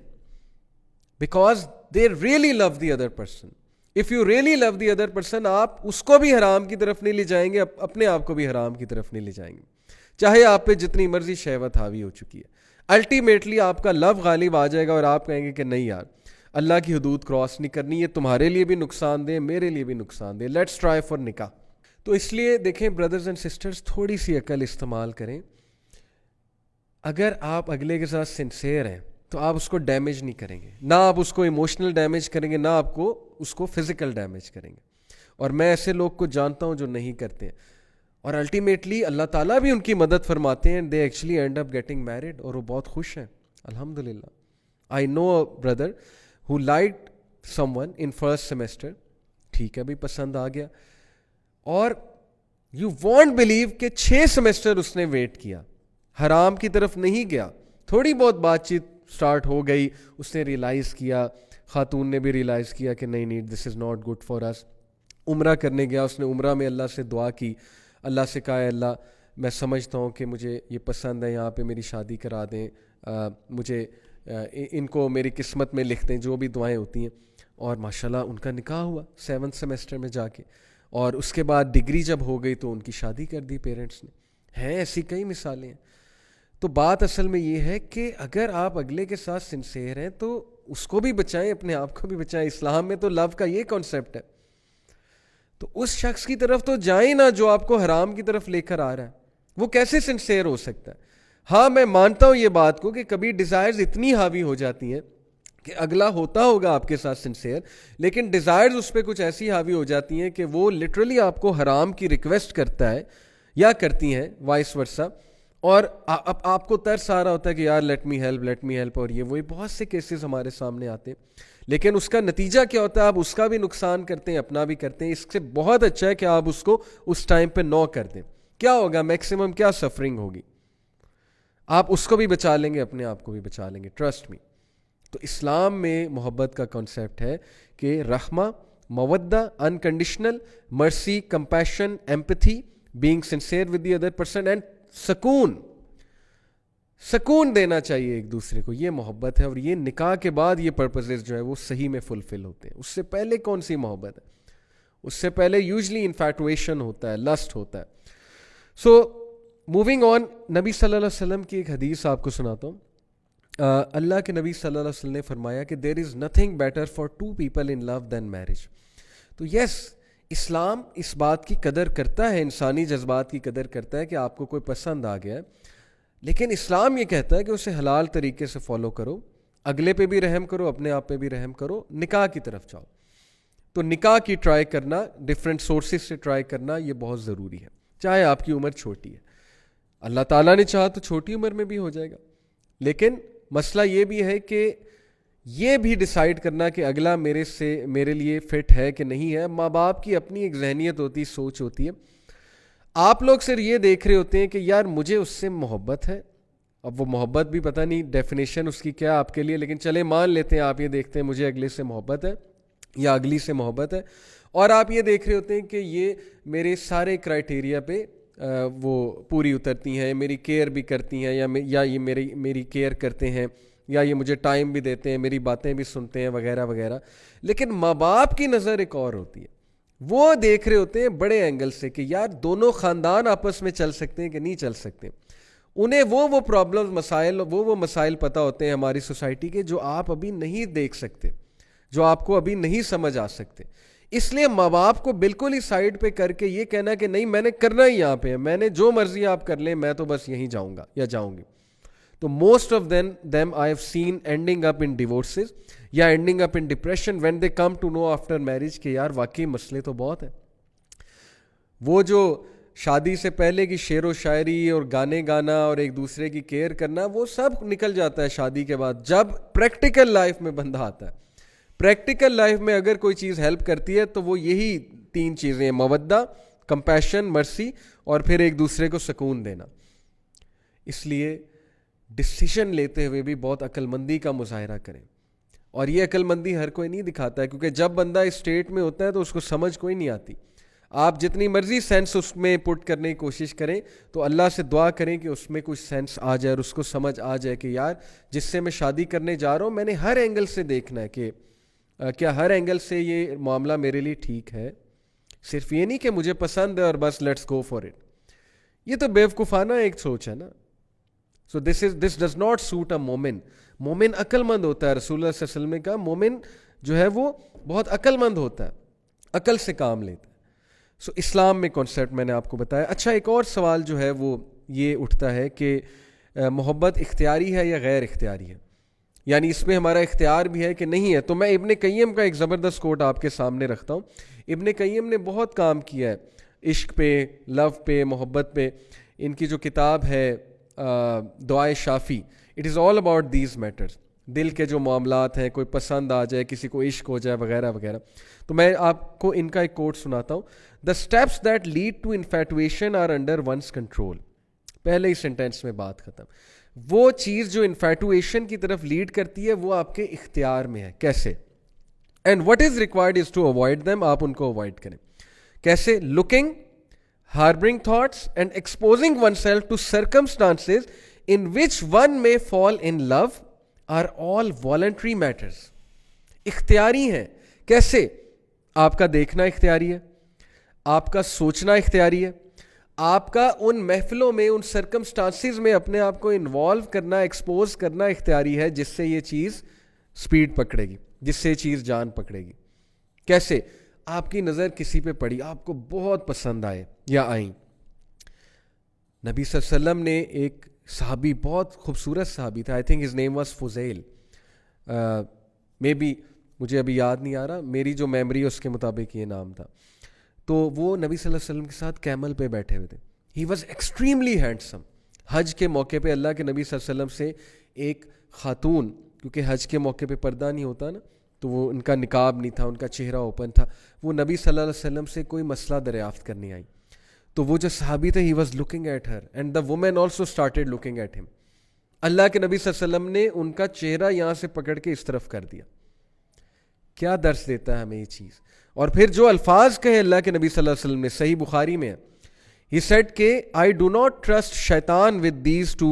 [SPEAKER 1] because they really love the other person. If you really love the other person, آپ اس کو بھی حرام کی طرف نہیں لے جائیں گے، اپنے آپ کو بھی حرام کی طرف نہیں لے جائیں گے، چاہے آپ پہ جتنی مرضی شہوت حاوی ہو چکی ہے. الٹیمیٹلی آپ کا لو غالب آ جائے گا، اور آپ کہیں گے کہ نہیں یار، اللہ کی حدود کراس نہیں کرنی، یہ تمہارے لیے بھی نقصان دہ، میرے لیے بھی نقصان دہ. لیٹس ٹرائی فار نکاح. تو اس لیے دیکھیں بردرز اینڈ سسٹرز، تھوڑی سی عقل استعمال کریں. اگر آپ اگلے کے ساتھ سنسیئر ہیں تو آپ اس کو ڈیمیج نہیں کریں گے، نہ آپ اس کو ایموشنل ڈیمیج کریں گے، نہ آپ کو اس کو فزیکل ڈیمیج کریں گے. اور میں ایسے لوگ کو جانتا ہوں جو نہیں کرتے ہیں، اور الٹیمیٹلی اللہ تعالیٰ بھی ان کی مدد فرماتے ہیں. They actually end up getting married, اور وہ بہت خوش ہیں الحمدللہ. I know a brother who liked someone in first semester. ٹھیک ہے بھائی، پسند آ گیا، اور یو وونٹ بلیو کہ 6 سیمسٹر اس نے ویٹ کیا، حرام کی طرف نہیں گیا. تھوڑی بہت بات چیت سٹارٹ ہو گئی، اس نے ریئلائز کیا، خاتون نے بھی ریئلائز کیا کہ نہیں، دس از ناٹ گڈ فار اس. عمرہ کرنے گیا، اس نے عمرہ میں اللہ سے دعا کی، اللہ سے کہا ہے اللہ میں سمجھتا ہوں کہ مجھے یہ پسند ہے، یہاں پہ میری شادی کرا دیں، مجھے ان کو میری قسمت میں لکھ دیں، جو بھی دعائیں ہوتی ہیں. اور ماشاءاللہ ان کا نکاح ہوا 7th سیمسٹر میں جا کے، اور اس کے بعد ڈگری جب ہو گئی تو ان کی شادی کر دی پیرنٹس نے. ہیں ایسی کئی مثالیں ہیں. تو بات اصل میں یہ ہے کہ اگر آپ اگلے کے ساتھ سنسیئر ہیں تو اس کو بھی بچائیں، اپنے آپ کو بھی بچائیں. اسلام میں تو لو کا یہ کانسیپٹ ہے. تو اس شخص کی طرف تو جائیں نا جو آپ کو حرام کی طرف لے کر آ رہا ہے. وہ کیسے سنسیئر ہو سکتا ہے؟ ہاں میں مانتا ہوں یہ بات کو کہ کبھی ڈیزائرز اتنی حاوی ہو جاتی ہیں کہ اگلا ہوتا ہوگا آپ کے ساتھ سنسیئر، لیکن ڈیزائرز اس پہ کچھ ایسی حاوی ہو جاتی ہیں کہ وہ لٹرلی آپ کو حرام کی ریکویسٹ کرتا ہے یا کرتی ہیں وائس ورسا، اور آپ کو ترس آ رہا ہوتا ہے کہ یار لیٹ می ہیلپ، اور یہ وہی بہت سے کیسز ہمارے سامنے آتے ہیں. لیکن اس کا نتیجہ کیا ہوتا ہے؟ آپ اس کا بھی نقصان کرتے ہیں، اپنا بھی کرتے ہیں. اس سے بہت اچھا ہے کہ آپ اس کو اس ٹائم پہ نو کر دیں. کیا ہوگا؟ میکسیمم کیا سفرنگ ہوگی؟ آپ اس کو بھی بچا لیں گے، اپنے آپ کو بھی بچا لیں گے، ٹرسٹ می. تو اسلام میں محبت کا کانسیپٹ ہے کہ رحمہ، مودہ، انکنڈیشنل مرسی، compassion, empathy, being sincere with the other person, and سکون دینا چاہیے ایک دوسرے کو. یہ محبت ہے، اور یہ نکاح کے بعد یہ پرپزز جو ہے وہ صحیح میں فلفل ہوتے ہیں. اس سے پہلے کون سی محبت ہے؟ اس سے پہلے یوزلی انفیٹویشن ہوتا ہے، لسٹ ہوتا ہے. سو موونگ آن، نبی صلی اللہ علیہ وسلم کی ایک حدیث آپ کو سناتا ہوں. اللہ کے نبی صلی اللہ علیہ وسلم نے فرمایا کہ there is nothing better for two people in love than marriage. تو یس، اسلام اس بات کی قدر کرتا ہے، انسانی جذبات کی قدر کرتا ہے کہ آپ کو کوئی پسند آ گیا ہے، لیکن اسلام یہ کہتا ہے کہ اسے حلال طریقے سے فالو کرو، اگلے پہ بھی رحم کرو، اپنے آپ پہ بھی رحم کرو، نکاح کی طرف جاؤ. تو نکاح کی ٹرائی کرنا، ڈفرینٹ سورسز سے ٹرائی کرنا، یہ بہت ضروری ہے، چاہے آپ کی عمر چھوٹی ہے. اللہ تعالیٰ نے چاہا تو چھوٹی عمر میں بھی ہو جائے گا، لیکن مسئلہ یہ بھی ہے کہ یہ بھی ڈیسائیڈ کرنا کہ اگلا میرے لیے فٹ ہے کہ نہیں ہے. ماں باپ کی اپنی ایک ذہنیت ہوتی ہے، سوچ ہوتی ہے. آپ لوگ صرف یہ دیکھ رہے ہوتے ہیں کہ یار مجھے اس سے محبت ہے. اب وہ محبت بھی پتہ نہیں ڈیفینیشن اس کی کیا آپ کے لیے، لیکن چلے مان لیتے ہیں آپ یہ دیکھتے ہیں مجھے اگلے سے محبت ہے یا اگلی سے محبت ہے، اور آپ یہ دیکھ رہے ہوتے ہیں کہ یہ میرے سارے کرائٹیریا پہ وہ پوری اترتی ہیں، میری کیئر بھی کرتی ہیں، یا یہ میری کیئر کرتے ہیں، یا یہ مجھے ٹائم بھی دیتے ہیں، میری باتیں بھی سنتے ہیں، وغیرہ وغیرہ. لیکن ماں باپ کی نظر ایک اور ہوتی ہے. وہ دیکھ رہے ہوتے ہیں بڑے اینگل سے کہ یار دونوں خاندان آپس میں چل سکتے ہیں کہ نہیں چل سکتے. انہیں وہ پرابلم، وہ مسائل پتہ ہوتے ہیں ہماری سوسائٹی کے جو آپ ابھی نہیں دیکھ سکتے، جو آپ کو ابھی نہیں سمجھ آ سکتے. اس لیے ماں باپ کو بالکل ہی سائڈ پہ کر کے یہ کہنا کہ نہیں میں نے کرنا ہی یہاں پہ ہے، میں نے جو مرضی آپ کر لیں، میں تو بس یہیں جاؤں گا یا جاؤں گی. تو most of them I have seen ending up in divorces یا ending up in depression when they come to know after marriage کہ یار واقعی مسئلے تو بہت ہیں. وہ جو شادی سے پہلے کی شعر و شاعری اور گانے گانا اور ایک دوسرے کی کیئر کرنا، وہ سب نکل جاتا ہے شادی کے بعد. جب پریکٹیکل لائف میں بندہ آتا ہے، پریکٹیکل لائف میں اگر کوئی چیز ہیلپ کرتی ہے تو وہ یہی 3 چیزیں ہیں: مودہ، کمپیشن، مرسی، اور پھر ایک دوسرے کو سکون دینا. اس لیے ڈسیشن لیتے ہوئے بھی بہت عقل مندی کا مظاہرہ کریں. اور یہ عقل مندی ہر کوئی نہیں دکھاتا ہے، کیونکہ جب بندہ اس اسٹیٹ میں ہوتا ہے تو اس کو سمجھ کوئی نہیں آتی. آپ جتنی مرضی سینس اس میں پٹ کرنے کی کوشش کریں تو اللہ سے دعا کریں کہ اس میں کچھ سینس آ جائے اور اس کو سمجھ آ جائے کہ یار جس سے میں شادی کرنے جا رہا ہوں میں نے ہر اینگل سے دیکھنا ہے کہ کیا ہر اینگل سے یہ معاملہ میرے لیے ٹھیک ہے. صرف یہ نہیں کہ مجھے پسند ہے اور بس لیٹس گو فار اٹ. یہ تو بیوقوفانہ ایک سوچ ہے نا. سو دس ڈز ناٹ سوٹ اے مومن. مومن عقل مند ہوتا ہے. رسول اللہ صلی اللہ علیہ وسلم کا مومن جو ہے وہ بہت عقل مند ہوتا ہے، عقل سے کام لیتا ہے. سو اسلام میں کانسیپٹ میں نے آپ کو بتایا. اچھا، ایک اور سوال جو ہے وہ یہ اٹھتا ہے کہ محبت اختیاری ہے یا غیر اختیاری ہے، یعنی اس میں ہمارا اختیار بھی ہے کہ نہیں ہے. تو میں ابن قیم کا ایک زبردست کوٹ آپ کے سامنے رکھتا ہوں. ابن قیم نے بہت کام کیا ہے عشق پہ، لو پہ، محبت پہ. ان کی جو کتاب ہے دعائے شافی، it is all about these matters. دل کے جو معاملات ہیں، کوئی پسند آ جائے، کسی کو عشق ہو جائے، وغیرہ وغیرہ. تو میں آپ کو ان کا ایک کوٹ سناتا ہوں. The steps that lead to infatuation are under one's control. پہلے ہی سینٹینس میں بات ختم. وہ چیز جو انفیٹویشن کی طرف لیڈ کرتی ہے وہ آپ کے اختیار میں ہے. کیسے؟ And what is required is to avoid them. آپ ان کو اوائڈ کریں. کیسے؟ Looking, harboring thoughts and exposing oneself to circumstances in which one may fall in love are all voluntary matters. اختیاری ہیں. کیسے؟ آپ کا دیکھنا اختیاری ہے، آپ کا سوچنا اختیاری ہے، آپ کا ان محفلوں میں، ان سرکمسٹانسز میں اپنے آپ کو انوالو کرنا، ایکسپوز کرنا اختیاری ہے، جس سے یہ چیز سپیڈ پکڑے گی، جس سے یہ چیز جان پکڑے گی. کیسے؟ آپ کی نظر کسی پہ پڑی, آپ کو بہت پسند آئے یا آئیں. نبی صلی اللہ علیہ وسلم نے ایک صحابی, بہت خوبصورت صحابی تھا, I think his name was Fuzail, may be مجھے ابھی یاد نہیں آ رہا, میری جو میموری ہے اس کے مطابق یہ نام تھا. تو وہ نبی صلی اللہ علیہ وسلم کے ساتھ کیمل پہ بیٹھے ہوئے تھے. He was extremely handsome. حج کے موقع پہ اللہ کے نبی صلی اللہ علیہ وسلم سے ایک خاتون, کیونکہ حج کے موقع پہ پردہ نہیں ہوتا نا, تو وہ ان کا نقاب نہیں تھا, ان کا چہرہ اوپن تھا, وہ نبی صلی اللہ علیہ وسلم سے کوئی مسئلہ دریافت کرنے آئی. تو وہ جو صحابی تھے, he was looking at her and the woman also started looking at him. اللہ کے نبی صلی اللہ علیہ وسلم نے ان کا چہرہ یہاں سے پکڑ کے اس طرف کر دیا. کیا درس دیتا ہے ہمیں یہ چیز. اور پھر جو الفاظ کہے اللہ کے نبی صلی اللہ علیہ وسلم نے, صحیح بخاری میں ہے, ہی سیڈ کہ آئی ڈو ناٹ ٹرسٹ شیطان ود دیز ٹو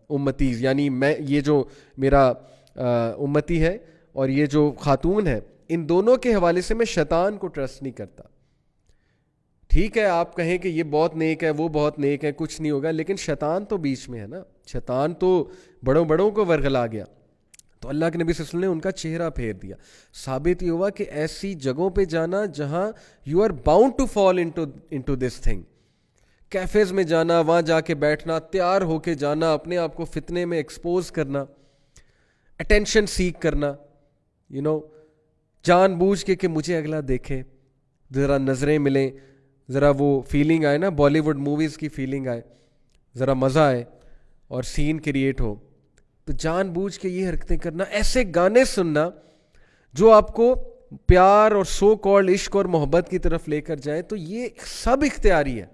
[SPEAKER 1] امتیز, یعنی میں یہ جو میرا امتی ہے اور یہ جو خاتون ہے, ان دونوں کے حوالے سے میں شیطان کو ٹرسٹ نہیں کرتا. ٹھیک ہے آپ کہیں کہ یہ بہت نیک ہے, وہ بہت نیک ہے, کچھ نہیں ہوگا, لیکن شیطان تو بیچ میں ہے نا, شیطان تو بڑوں کو ورغلا گیا. تو اللہ کے نبی صلی اللہ علیہ وسلم نے ان کا چہرہ پھیر دیا. ثابت یہ ہوا کہ ایسی جگہوں پہ جانا جہاں you are bound to fall into this thing, cafes میں جانا, وہاں جا کے بیٹھنا, تیار ہو کے جانا, اپنے آپ کو فتنے میں ایکسپوز کرنا, اٹینشن سیک کرنا, جان بوجھ کے کہ مجھے اگلا دیکھے, ذرا نظریں ملیں, ذرا وہ فیلنگ آئے نا, بالی ووڈ موویز کی فیلنگ آئے, ذرا مزہ آئے اور سین کریٹ ہو. تو جان بوجھ کے یہ حرکتیں کرنا, ایسے گانے سننا جو آپ کو پیار اور سو کالڈ عشق اور محبت کی طرف لے کر جائیں, تو یہ سب اختیاری ہے,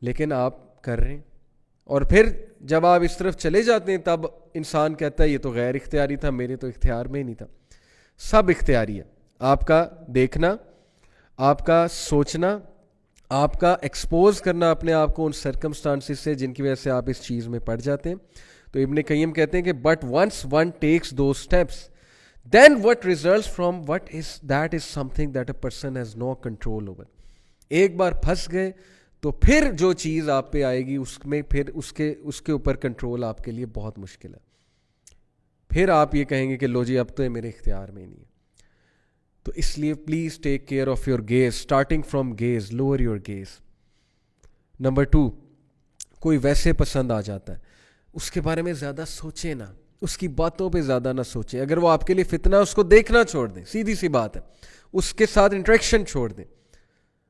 [SPEAKER 1] لیکن آپ کر رہے ہیں. اور پھر جب آپ اس طرف چلے جاتے ہیں تب انسان کہتا ہے یہ تو غیر اختیاری تھا, میرے تو اختیار میں ہی نہیں تھا. سب اختیاری ہے, آپ کا دیکھنا, آپ کا سوچنا, آپ کا ایکسپوز کرنا اپنے آپ کو ان سرکمسٹانسز سے جن کی وجہ سے آپ اس چیز میں پڑ جاتے ہیں. تو ابن قیم کہتے ہیں کہ but once one takes those steps then what results from what is that is something that a person has no control over. ایک بار پھنس گئے تو پھر جو چیز آپ پہ آئے گی اس میں پھر اس کے اوپر کنٹرول آپ کے لیے بہت مشکل ہے. پھر آپ یہ کہیں گے کہ لو جی اب تو یہ میرے اختیار میں نہیں ہے. تو اس لیے please take care of your gaze, starting from gaze, lower your gaze. Number 2, کوئی ویسے پسند آ جاتا ہے, اس کے بارے میں زیادہ سوچیں نا, اس کی باتوں پہ زیادہ نہ سوچیں. اگر وہ آپ کے لیے فتنہ ہے اس کو دیکھنا چھوڑ دیں, سیدھی سی بات ہے. اس کے ساتھ انٹریکشن چھوڑ دیں,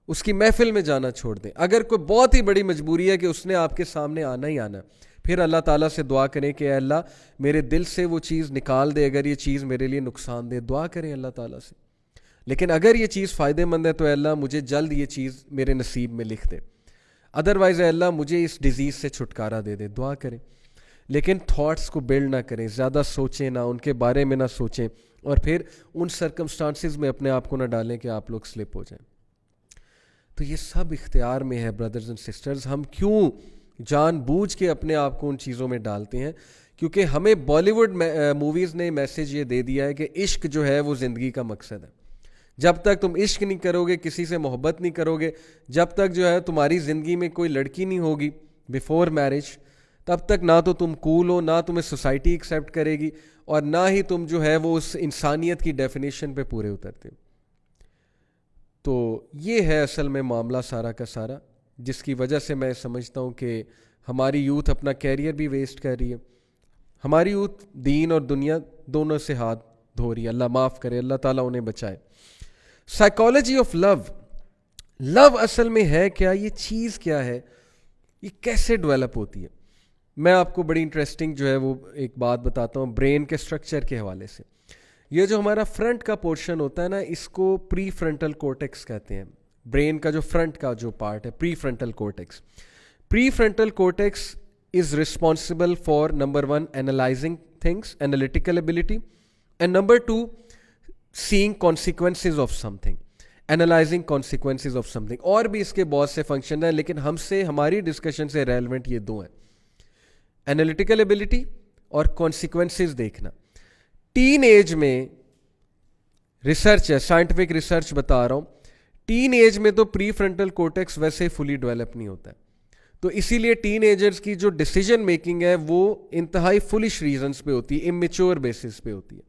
[SPEAKER 1] اس کی محفل میں جانا چھوڑ دیں. اگر کوئی بہت ہی بڑی مجبوری ہے کہ اس نے آپ کے سامنے آنا ہی آنا, پھر اللہ تعالیٰ سے دعا کریں کہ اے اللہ میرے دل سے وہ چیز نکال دے اگر یہ چیز میرے لیے نقصان دہ. دعا کریں اللہ تعالیٰ سے. لیکن اگر یہ چیز فائدے مند ہے تو اے اللہ مجھے جلد یہ چیز میرے نصیب میں لکھ دے, ادروائز اے اللہ مجھے اس ڈیزیز سے چھٹکارا دے دے. دعا کریں, لیکن تھاٹس کو بلڈ نہ کریں, زیادہ سوچیں نہ, ان کے بارے میں نہ سوچیں, اور پھر ان سرکمسٹانسز میں اپنے آپ کو نہ ڈالیں کہ آپ لوگ سلپ ہو جائیں. تو یہ سب اختیار میں ہے برادرز اینڈ سسٹرز. ہم کیوں جان بوجھ کے اپنے آپ کو ان چیزوں میں ڈالتے ہیں؟ کیونکہ ہمیں بالی ووڈ موویز نے میسیج یہ دے دیا ہے کہ عشق جو ہے وہ زندگی کا مقصد ہے. جب تک تم عشق نہیں کرو گے, کسی سے محبت نہیں کرو گے, جب تک جو ہے تمہاری زندگی میں کوئی لڑکی نہیں ہوگی بیفور میرج, تب تک نہ تو تم کول ہو, نہ تمہیں سوسائٹی ایکسیپٹ کرے گی, اور نہ ہی تم جو ہے وہ اس انسانیت کی ڈیفینیشن پہ پورے اترتے ہو. تو یہ ہے اصل میں معاملہ سارا کا سارا, جس کی وجہ سے میں سمجھتا ہوں کہ ہماری یوتھ اپنا کیریئر بھی ویسٹ کر رہی ہے, ہماری یوتھ دین اور دنیا دونوں سے ہاتھ دھو رہی ہے. اللہ معاف کرے, اللہ تعالیٰ انہیں بچائے. سائیکالوجی آف لو, لو اصل میں ہے کیا, یہ چیز کیا ہے, یہ کیسے ڈیولپ ہوتی ہے؟ میں آپ کو بڑی انٹرسٹنگ جو ہے وہ ایک بات بتاتا ہوں برین کے اسٹرکچر کے حوالے سے. یہ جو ہمارا فرنٹ کا پورشن ہوتا ہے نا, اس کو پری فرنٹل کورٹیکس کہتے ہیں. برین کا جو فرنٹ کا جو پارٹ ہے, prefrontal cortex. Prefrontal cortex is responsible for number 1 analysing things, analytical ability, and number 2 seeing consequences of something, analyzing consequences of something. اور بھی اس کے بہت سے فنکشن ہیں, لیکن ہم سے ہماری ڈسکشن سے ریلیونٹ یہ دو ہیں, انالیٹیکل ایبلٹی اور کانسیکوینسز دیکھنا. ٹین ایج میں ریسرچ ہے, سائنٹیفک ریسرچ بتا رہا ہوں, ٹین ایج میں تو پری فرنٹل کورٹیکس ویسے فلی ڈیولپ نہیں ہوتا ہے. تو اسی لیے ٹین ایجرز کی جو ڈیسیجن میکنگ ہے وہ انتہائی فولش ریزنس پہ ہوتی ہے, امیچور بیسس پہ ہوتی ہے.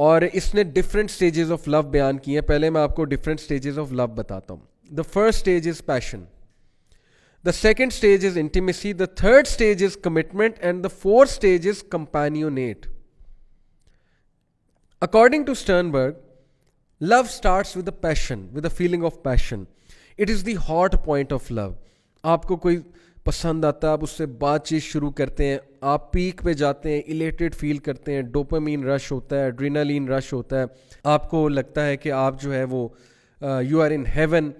[SPEAKER 1] اور اس نے ڈفرینٹ اسٹیجز آف لو بیان کی ہیں. پہلے میں آپ کو ڈفرینٹ اسٹیجز آف لو بتاتا ہوں. The first stage is passion, the second stage is intimacy, the third stage is commitment, and the fourth stage is companionate. According to Sternberg, love starts with a passion, with a feeling of passion. It is the hot point of love. آپ کو کوئی پسند آتا ہے, آپ اس سے بات چیت شروع کرتے ہیں, آپ پیک پہ جاتے ہیں, الیٹڈ فیل کرتے ہیں, ڈوپامین رش ہوتا ہے, ایڈرینالین رش ہوتا ہے, آپ کو لگتا ہے کہ آپ جو ہے وہ you are in heaven,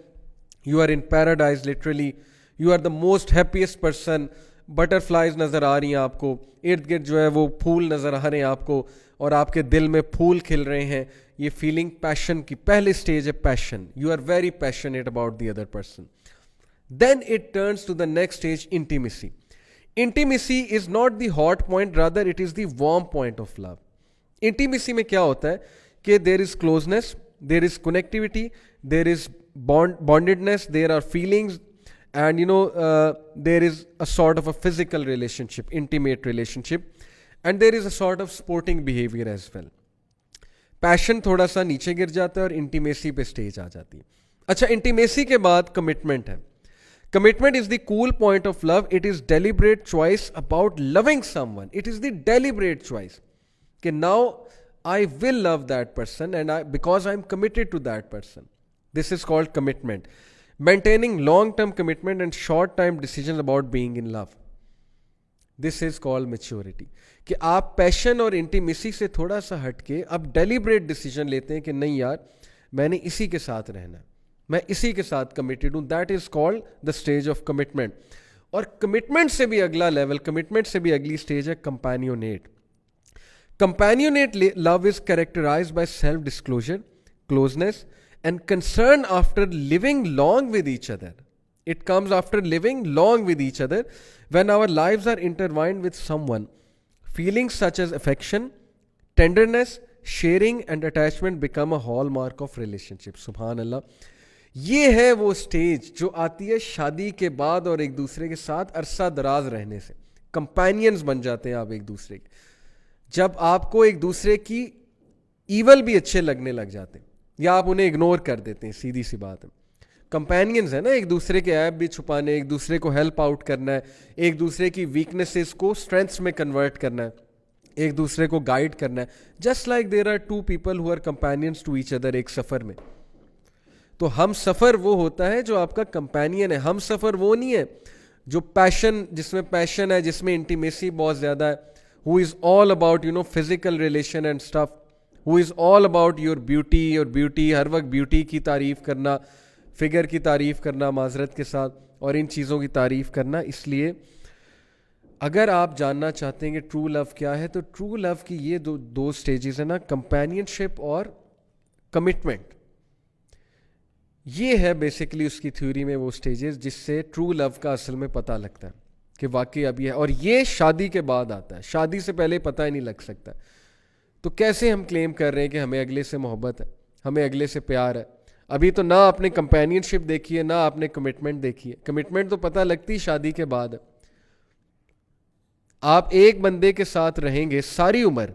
[SPEAKER 1] you are in paradise literally, you are the most happiest person. Butterflies نظر آ رہی ہیں آپ کو, ارد گرد جو ہے وہ پھول نظر آ رہے ہیں آپ کو, اور آپ کے دل میں پھول کھل رہے ہیں. یہ فیلنگ پیشن کی پہلی اسٹیج ہے, passion. You are very passionate about the other person. Then it turns to the next stage, intimacy. Intimacy is not the hot point, rather it is the warm point of love. Intimacy میں کیا ہوتا ہے کہ there is closeness, there is connectivity, there is bondedness, there are feelings, and there is a sort of a physical relationship, intimate relationship, and there is a sort of sporting behavior as well. Passion تھوڑا سا نیچے گر جاتا ہے اور intimacy پہ stage آ جاتی ہے. اچھا, intimacy کے بعد commitment ہے. Commitment is the cool point of love. It is deliberate choice about loving someone. It is the deliberate choice. Okay, now I will love that person because I'm committed to that person. This is called commitment. Maintaining long-term commitment and short-term decisions about being in love. This is called maturity. کہ آپ پیشن اور intimacy سے تھوڑا سا ہٹ کے اب deliberate decision لیتے ہیں کہ نہیں یار, میں نے اسی کے ساتھ رہنا ہے, میں اسی کے ساتھ کمیٹیڈ ہوں. That is called the stage of commitment. اور کمٹمنٹ سے بھی اگلا لیول, کمٹمنٹ سے بھی اگلی اسٹیج ہے companionate. Companionate love is characterised by self disclosure, closeness and concern after living long with each other. It comes after living long with each other, when our lives are intertwined with someone. Feelings such as affection, tenderness, sharing and attachment become a hallmark of relationship. سبحان اللہ. یہ ہے وہ stage جو آتی ہے شادی کے بعد اور ایک دوسرے کے ساتھ عرصہ دراز رہنے سے. کمپینینز بن جاتے ہیں آپ ایک دوسرے کے, جب آپ کو ایک دوسرے کی ایول بھی اچھے لگنے لگ جاتے ہیں یا آپ انہیں اگنور کر دیتے ہیں. سیدھی سی بات ہے, کمپینینز ہیں نا, ایک دوسرے کے ایپ بھی چھپانے, ایک دوسرے کو ہیلپ آؤٹ کرنا ہے, ایک دوسرے کی ویکنیسز کو اسٹرینتھس میں کنورٹ کرنا ہے, ایک دوسرے کو گائیڈ کرنا ہے. Just like there are two people who are companions to each other ایک سفر میں. تو ہم سفر وہ ہوتا ہے جو آپ کا کمپینین ہے. ہم سفر وہ نہیں ہے جو پیشن, جس میں پیشن ہے, جس میں انٹیمیسی بہت زیادہ ہے, who is all about physical relation and stuff, who is all about your beauty, ہر وقت بیوٹی کی تعریف کرنا, فگر کی تعریف کرنا معذرت کے ساتھ, اور ان چیزوں کی تعریف کرنا. اس لیے اگر آپ جاننا چاہتے ہیں کہ ٹرو لو کیا ہے, تو ٹرو لو کی یہ دو سٹیجز ہیں نا, کمپینین شپ اور کمٹمنٹ. یہ ہے بیسیکلی اس کی تھیوری میں وہ سٹیجز جس سے ٹرو لو کا اصل میں پتہ لگتا ہے کہ واقعی اب یہ ہے. اور یہ شادی کے بعد آتا ہے, شادی سے پہلے پتہ ہی نہیں لگ سکتا. تو کیسے ہم کلیم کر رہے ہیں کہ ہمیں اگلے سے محبت ہے, ہمیں اگلے سے پیار ہے؟ ابھی تو نہ آپ نے کمپینین شپ دیکھی ہے, نہ آپ نے کمٹمنٹ دیکھی ہے. کمٹمنٹ تو پتہ لگتی شادی کے بعد ہے. آپ ایک بندے کے ساتھ رہیں گے ساری عمر,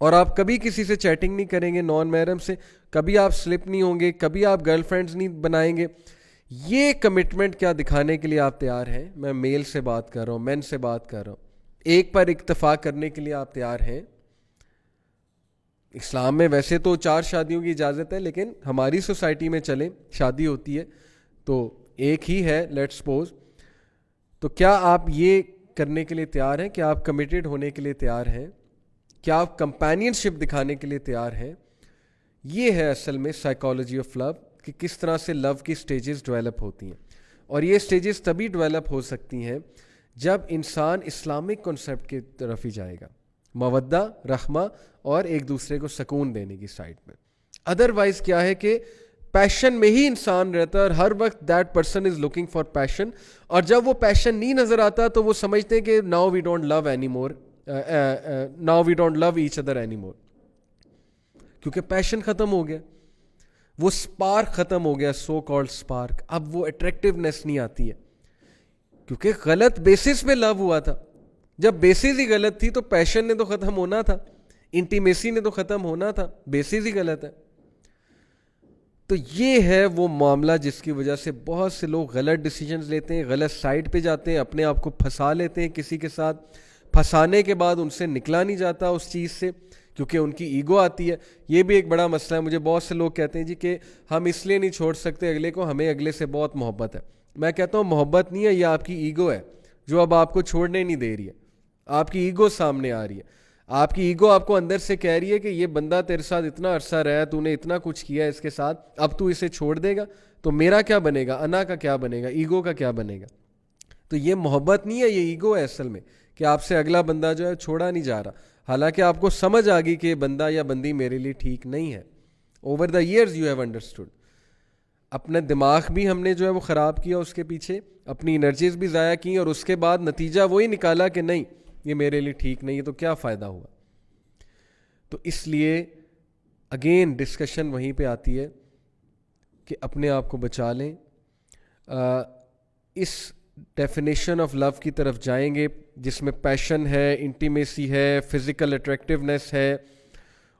[SPEAKER 1] اور آپ کبھی کسی سے چیٹنگ نہیں کریں گے نان محرم سے, کبھی آپ سلپ نہیں ہوں گے, کبھی آپ گرل فرینڈز نہیں بنائیں گے. یہ کمٹمنٹ کیا دکھانے کے لیے آپ تیار ہیں؟ میں میل سے بات کر رہا ہوں, مین سے بات کر رہا ہوں. ایک پر اکتفا کرنے کے لیے آپ تیار ہیں؟ اسلام میں ویسے تو 4 شادیوں کی اجازت ہے, لیکن ہماری سوسائٹی میں چلیں شادی ہوتی ہے تو ایک ہی ہے, لیٹ سپوز. تو کیا آپ یہ کرنے کے لیے تیار ہیں کہ آپ کمیٹڈ ہونے کے لیے تیار ہیں؟ کیا آپ کمپینین شپ دکھانے کے لیے تیار ہیں؟ یہ ہے اصل میں سائیکالوجی آف لو, کہ کس طرح سے لو کی سٹیجز ڈیولپ ہوتی ہیں. اور یہ سٹیجز تبھی ڈیولپ ہو سکتی ہیں جب انسان اسلامک کنسیپٹ کی طرف ہی جائے گا, مودہ, رحمہ اور ایک دوسرے کو سکون دینے کی سائڈ میں. ادروائز کیا ہے کہ پیشن میں ہی انسان رہتا ہے, اور ہر وقت that person is looking for passion, اور جب وہ پیشن نہیں نظر آتا تو وہ سمجھتے ہیں کہ now we don't love anymore, now we don't love each other anymore, کیونکہ پیشن ختم ہو گیا, وہ سپارک ختم ہو گیا, سو کالڈ سپارک. اب وہ اٹریکٹیونیس نہیں آتی ہے, کیونکہ غلط بیسس پہ لو ہوا تھا. جب بیسس ہی غلط تھی تو پیشن نے تو ختم ہونا تھا. انٹیمیسی نے تو ختم ہونا تھا, بیسس ہی غلط ہے. تو یہ ہے وہ معاملہ جس کی وجہ سے بہت سے لوگ غلط ڈیسیجنز لیتے ہیں, غلط سائڈ پہ جاتے ہیں, اپنے آپ کو پھنسا لیتے ہیں کسی کے ساتھ. پھنسانے کے بعد ان سے نکلا نہیں جاتا اس چیز سے, کیونکہ ان کی ایگو آتی ہے. یہ بھی ایک بڑا مسئلہ ہے. مجھے بہت سے لوگ کہتے ہیں جی کہ ہم اس لیے نہیں چھوڑ سکتے اگلے کو, ہمیں اگلے سے بہت محبت ہے. میں کہتا ہوں محبت نہیں ہے, یہ آپ کی ایگو ہے جو اب آپ کو چھوڑنے نہیں دے رہی ہے. آپ کی ایگو سامنے آ رہی ہے. آپ کی ایگو آپ کو اندر سے کہہ رہی ہے کہ یہ بندہ تیرے ساتھ اتنا عرصہ رہا, تو نے اتنا کچھ کیا اس کے ساتھ, اب تو اسے چھوڑ دے گا تو میرا کیا بنے گا, انا کا کیا بنے گا, ایگو کا کیا بنے گا. تو یہ محبت نہیں ہے, یہ ایگو ہے اصل میں, کہ آپ سے اگلا بندہ جو ہے چھوڑا نہیں جا رہا, حالانکہ آپ کو سمجھ آ گئی کہ یہ بندہ یا بندی میرے لیے ٹھیک نہیں ہے. Over the years you have understood. اپنا دماغ بھی ہم نے جو ہے وہ خراب کیا اس کے پیچھے, اپنی انرجیز بھی ضائع کی, اور اس کے بعد نتیجہ وہی نکالا کہ نہیں یہ میرے لیے ٹھیک نہیں ہے, تو کیا فائدہ ہوا. تو اس لیے اگین ڈسکشن وہیں پہ آتی ہے کہ اپنے آپ کو بچا لیں. اس ڈیفینیشن آف لو کی طرف جائیں گے جس میں پیشن ہے, انٹیمیسی ہے, فزیکل اٹریکٹیونیس ہے,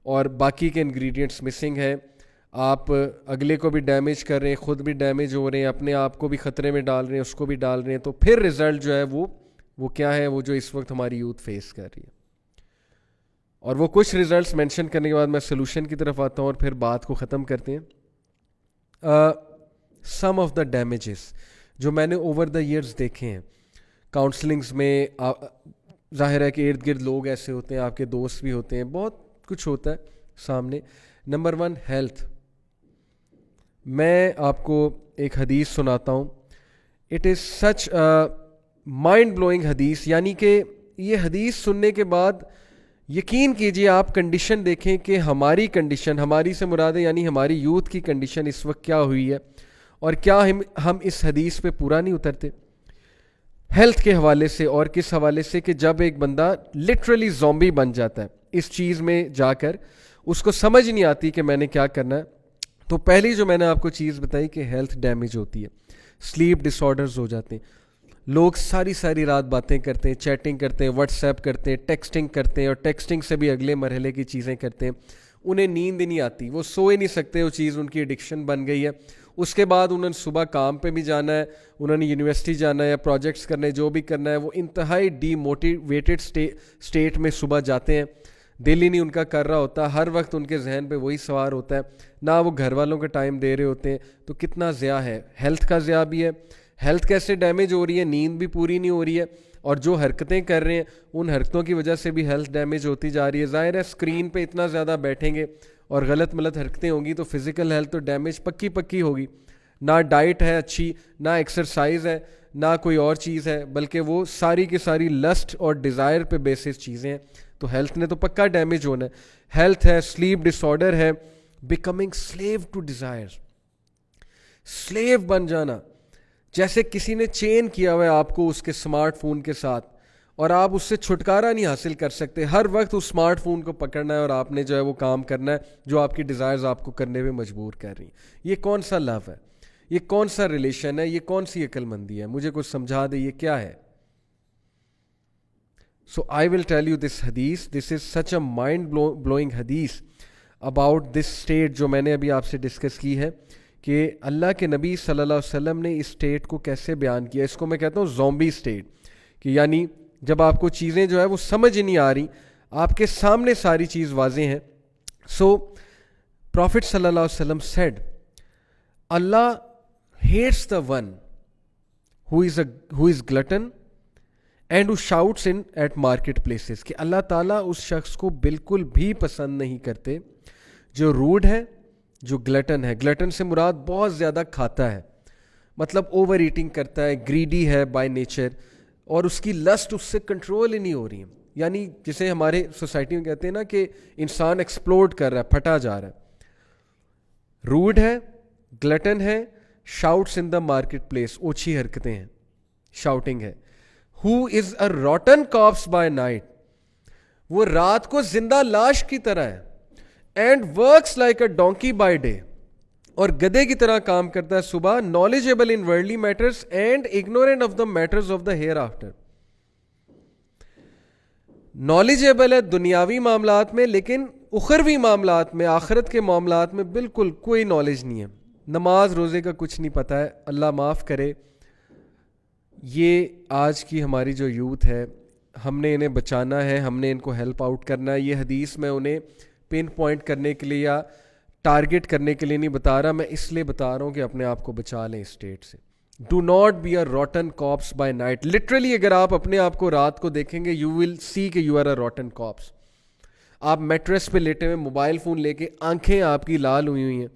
[SPEAKER 1] اور باقی کے انگریڈینٹس مسنگ ہے. آپ اگلے کو بھی ڈیمیج کر رہے ہیں, خود بھی ڈیمیج ہو رہے ہیں, اپنے آپ کو بھی خطرے میں ڈال رہے ہیں, اس کو بھی ڈال رہے ہیں. تو پھر رزلٹ جو ہے وہ کیا ہے, وہ جو اس وقت ہماری یوتھ فیس کر رہی ہے. اور وہ کچھ ریزلٹس مینشن کرنے کے بعد میں سلوشن کی طرف آتا ہوں اور پھر بات کو ختم کرتے ہیں. سم آف دا ڈیمیجز جو میں نے اوور دا ایئرز دیکھے ہیں کاؤنسلنگز میں, ظاہر ہے کہ ارد گرد لوگ ایسے ہوتے ہیں, آپ کے دوست بھی ہوتے ہیں, بہت کچھ ہوتا ہے سامنے. Number 1 health. میں آپ کو ایک حدیث سناتا ہوں. It is such mind blowing حدیث, یعنی کہ یہ حدیث سننے کے بعد یقین کیجئے آپ کنڈیشن دیکھیں کہ ہماری کنڈیشن, ہماری سے مراد ہے یعنی ہماری یوتھ کی کنڈیشن اس وقت کیا ہوئی ہے, اور کیا ہم اس حدیث پہ پورا نہیں اترتے ہیلتھ کے حوالے سے. اور کس حوالے سے کہ جب ایک بندہ لٹرلی زومبی بن جاتا ہے اس چیز میں جا کر, اس کو سمجھ نہیں آتی کہ میں نے کیا کرنا ہے. تو پہلی جو میں نے آپ کو چیز بتائی کہ ہیلتھ ڈیمیج ہوتی ہے, سلیپ ڈس آرڈرز ہو جاتے ہیں. لوگ ساری رات باتیں کرتے ہیں, چیٹنگ کرتے ہیں, واٹس ایپ کرتے ہیں, ٹیکسٹنگ کرتے ہیں, اور ٹیکسٹنگ سے بھی اگلے مرحلے کی چیزیں کرتے ہیں. انہیں نیند نہیں آتی, وہ سو ہی نہیں سکتے, وہ چیز ان کی ایڈکشن بن گئی ہے. اس کے بعد انہوں نے صبح کام پہ بھی جانا ہے, انہوں نے یونیورسٹی جانا ہے, پروجیکٹس کرنے, جو بھی کرنا ہے, وہ انتہائی ڈی موٹیویٹڈ اسٹیٹ میں صبح جاتے ہیں. دل ہی نہیں ان کا کر رہا ہوتا, ہر وقت ان کے ذہن پہ وہی سوار ہوتا ہے, نہ وہ گھر والوں کا ٹائم دے رہے ہوتے ہیں. تو کتنا ضیاع ہے, ہیلتھ کا ضیاع بھی ہے. ہیلتھ کیسے ڈیمیج ہو رہی ہے, نیند بھی پوری نہیں ہو رہی ہے, اور جو حرکتیں کر رہے ہیں ان حرکتوں کی وجہ سے بھی ہیلتھ ڈیمیج ہوتی جا رہی ہے. ظاہر ہے اسکرین پہ اتنا زیادہ بیٹھیں گے اور غلط حرکتیں ہوں گی تو فزیکل ہیلتھ تو ڈیمیج پکی ہوگی. نہ ڈائٹ ہے اچھی, نہ ایکسرسائز ہے, نہ کوئی اور چیز ہے, بلکہ وہ ساری کی ساری لسٹ اور ڈیزائر پہ بیسس چیزیں ہیں. تو ہیلتھ نے تو پکا ڈیمیج ہونا ہے. ہیلتھ ہے, سلیپ ڈس آرڈر ہے, becoming slave to desire, slave بن جانا, جیسے کسی نے چین کیا ہوا ہے آپ کو اس کے اسمارٹ فون کے ساتھ, اور آپ اس سے چھٹکارا نہیں حاصل کر سکتے. ہر وقت اس اسمارٹ فون کو پکڑنا ہے اور آپ نے جو ہے وہ کام کرنا ہے جو آپ کی ڈیزائرز آپ کو کرنے پہ مجبور کر رہی ہیں. یہ کون سا لو ہے, یہ کون سا ریلیشن ہے, یہ کون سی عقل مندی ہے؟ مجھے کچھ سمجھا دے یہ کیا ہے. So I will tell you this hadith. This is such a mind-blowing hadith about this state جو میں نے ابھی آپ سے ڈسکس کی ہے کہ اللہ کے نبی صلی اللہ علیہ وسلم نے اس اسٹیٹ کو کیسے بیان کیا. اس کو میں کہتا ہوں زومبی اسٹیٹ, کہ یعنی جب آپ کو چیزیں جو ہے وہ سمجھ نہیں آ رہی, آپ کے سامنے ساری چیز واضح ہیں. So Prophet صلی اللہ علیہ وسلم said, Allah hates the one who is glutton and who shouts in at market places. کہ اللہ تعالیٰ اس شخص کو بالکل بھی پسند نہیں کرتے جو روڈ ہے, جو گلٹن ہے. گلٹن سے مراد بہت زیادہ کھاتا ہے, مطلب اوور ایٹنگ کرتا ہے, گریڈی ہے بائی نیچر, اور اس کی لسٹ اس سے کنٹرول ہی نہیں ہو رہی ہے. یعنی جسے ہمارے سوسائٹی میں کہتے ہیں نا کہ انسان ایکسپلوڈ کر رہا ہے, پھٹا جا رہا ہے. روڈ ہے, گلٹن ہے, شاؤٹس ان دا مارکیٹ پلیس, اوچھی حرکتیں ہیں, شاؤٹنگ ہے. Who is a rotten corpse by night, وہ رات کو زندہ لاش کی طرح ہے. And works like a donkey by day, اور گدھے کی طرح کام کرتا ہے صبح. Knowledgeable in worldly matters and ignorant of the matters of the hereafter. Knowledgeable ہے دنیاوی معاملات میں، لیکن اخروی معاملات میں، آخرت کے معاملات میں بالکل کوئی نالج نہیں ہے. نماز روزے کا کچھ نہیں پتہ ہے. اللہ معاف کرے. یہ آج کی ہماری جو یوتھ ہے، ہم نے انہیں بچانا ہے، ہم نے ان کو ہیلپ آؤٹ کرنا ہے. یہ حدیث میں انہیں پن پوائنٹ کرنے کے لیے یا ٹارگٹ کرنے کے لیے نہیں بتا رہا، میں اس لیے بتا رہا ہوں کہ اپنے آپ کو بچا لیں اسٹیٹ سے. Do not be a rotten corpse by night. Literally اگر آپ اپنے آپ کو رات کو دیکھیں گے، یو ول سی کہ you are a rotten caps. آپ میٹریس پہ لیٹے ہوئے موبائل فون لے کے، آنکھیں آپ کی لال ہوئی ہوئی ہیں،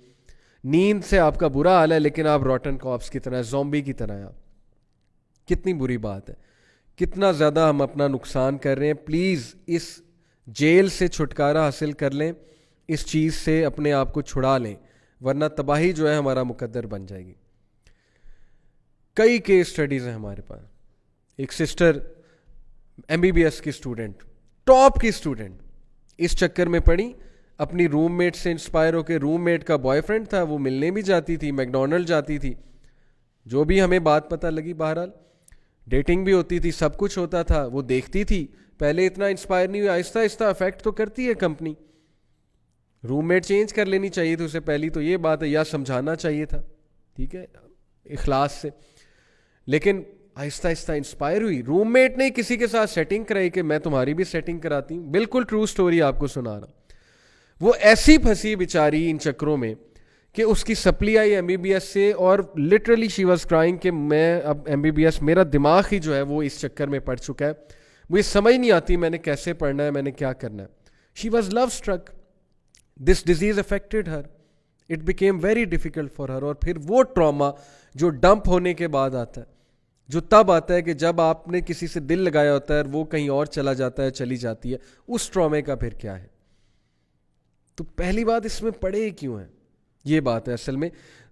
[SPEAKER 1] نیند سے آپ کا برا حال ہے، لیکن آپ روٹن کاپس کی طرح، زومبی کی طرح ہیں آپ. کتنی بری بات ہے، کتنا زیادہ ہم اپنا نقصان کر رہے ہیں. پلیز اس جیل سے چھٹکارا حاصل کر لیں، اس چیز سے اپنے آپ کو چھڑا لیں، ورنہ تباہی جو ہے ہمارا مقدر بن جائے گی. کئی کیس سٹڈیز ہیں ہمارے پاس. ایک سسٹر MBBS کی اسٹوڈنٹ، ٹاپ کی اسٹوڈنٹ، اس چکر میں پڑی، اپنی روم میٹ سے انسپائر ہو کے. روم میٹ کا بوائے فرینڈ تھا، وہ ملنے بھی جاتی تھی، میکڈونلڈ جاتی تھی، جو بھی ہمیں بات پتہ لگی. بہرحال ڈیٹنگ بھی ہوتی تھی، سب کچھ ہوتا تھا. وہ دیکھتی تھی، پہلے اتنا انسپائر نہیں ہوئی، آہستہ آہستہ افیکٹ تو کرتی ہے کمپنی. روم میٹ چینج کر لینی چاہیے تھی اسے، پہلی تو یہ بات ہے، یا سمجھانا چاہیے تھا، ٹھیک ہے، اخلاص سے. لیکن آہستہ آہستہ انسپائر ہوئی. روم میٹ نے کسی کے ساتھ سیٹنگ کرائی کہ میں تمہاری بھی سیٹنگ کراتی ہوں. بالکل ٹرو سٹوری آپ کو سنا رہا ہوں. وہ ایسی پھنسی بیچاری ان چکروں میں کہ اس کی سپلی آئی MBBS سے، اور لٹرلی شی واز کرائنگ کہ میں اب MBBS، میرا دماغ ہی جو ہے وہ اس چکر میں پڑ چکا ہے، مجھے سمجھ نہیں آتی میں نے کیسے پڑھنا ہے، میں نے کیا کرنا ہے. She was love struck. This disease affected her. It became very difficult for her. اور پھر وہ ٹراما جو ڈمپ ہونے کے بعد آتا ہے، جو تب آتا ہے کہ جب آپ نے کسی سے دل لگایا ہوتا ہے اور وہ کہیں اور چلا جاتا ہے، چلی جاتی ہے، اس ٹرامے کا پھر کیا ہے. تو پہلی بات، اس میں پڑے ہی کیوں ہیں، یہ بات ہے اصل میں.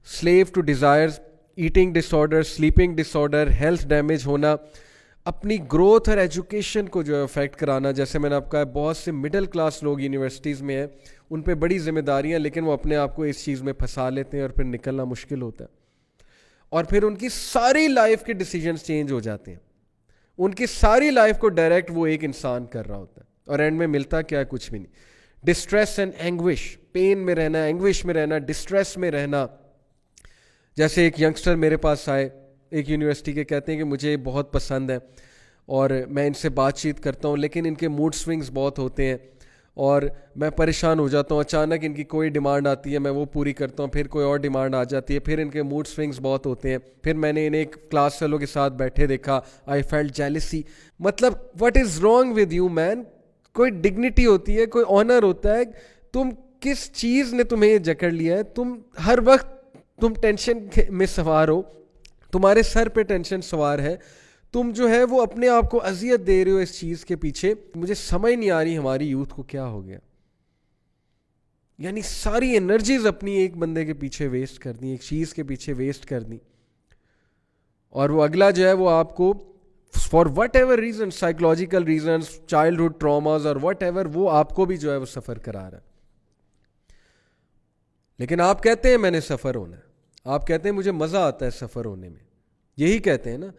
[SPEAKER 1] Slave to desires, eating disorder, sleeping disorder, health damage ہونا، اپنی گروتھ اور ایجوکیشن کو جو ہے افیکٹ کرانا. جیسے میں نے آپ کہا، بہت سے مڈل کلاس لوگ یونیورسٹیز میں ہیں، ان پہ بڑی ذمہ داریاں، لیکن وہ اپنے آپ کو اس چیز میں پھنسا لیتے ہیں اور پھر نکلنا مشکل ہوتا ہے. اور پھر ان کی ساری لائف کے ڈیسیجنز چینج ہو جاتے ہیں. ان کی ساری لائف کو ڈائریکٹ وہ ایک انسان کر رہا ہوتا ہے، اور اینڈ میں ملتا کیا ہے، کچھ بھی نہیں. ڈسٹریس اینڈ اینگوش، پین میں رہنا، اینگوش میں رہنا، ڈسٹریس میں رہنا. جیسے ایک ینگسٹر میرے پاس آئے ایک یونیورسٹی کے، کہتے ہیں کہ مجھے بہت پسند ہے اور میں ان سے بات چیت کرتا ہوں، لیکن ان کے موڈ سوئنگز بہت ہوتے ہیں اور میں پریشان ہو جاتا ہوں. اچانک ان کی کوئی ڈیمانڈ آتی ہے، میں وہ پوری کرتا ہوں، پھر کوئی اور ڈیمانڈ آ جاتی ہے، پھر ان کے موڈ سوئنگز بہت ہوتے ہیں. پھر میں نے انہیں ایک کلاس فیلو کے ساتھ بیٹھے دیکھا، آئی فیلٹ جیلسی. مطلب what is wrong with you mean? کوئی ڈگنیٹی ہوتی ہے، کوئی آنر ہوتا ہے. تم کس چیز نے تمہیں یہ جکڑ لیا ہے؟ تم ہر وقت تم ٹینشن میں سوار ہو، تمہارے سر پہ ٹینشن سوار ہے، تم جو ہے وہ اپنے آپ کو اذیت دے رہے ہو اس چیز کے پیچھے. مجھے سمجھ نہیں آ رہی ہماری یوتھ کو کیا ہو گیا. یعنی ساری انرجیز اپنی ایک بندے کے پیچھے ویسٹ کر دیں، ایک چیز کے پیچھے ویسٹ کر دیں، اور وہ اگلا جو ہے وہ آپ کو for what ever reason, psychological reasons, childhood traumas اور وٹ ایور، وہ آپ کو بھی جو ہے وہ سفر کرا رہا ہے. لیکن آپ کہتے ہیں میں نے سفر ہونا ہے، آپ کہتے ہیں مجھے مزہ آتا ہے سفر ہونے میں، یہی کہتے ہیں نا.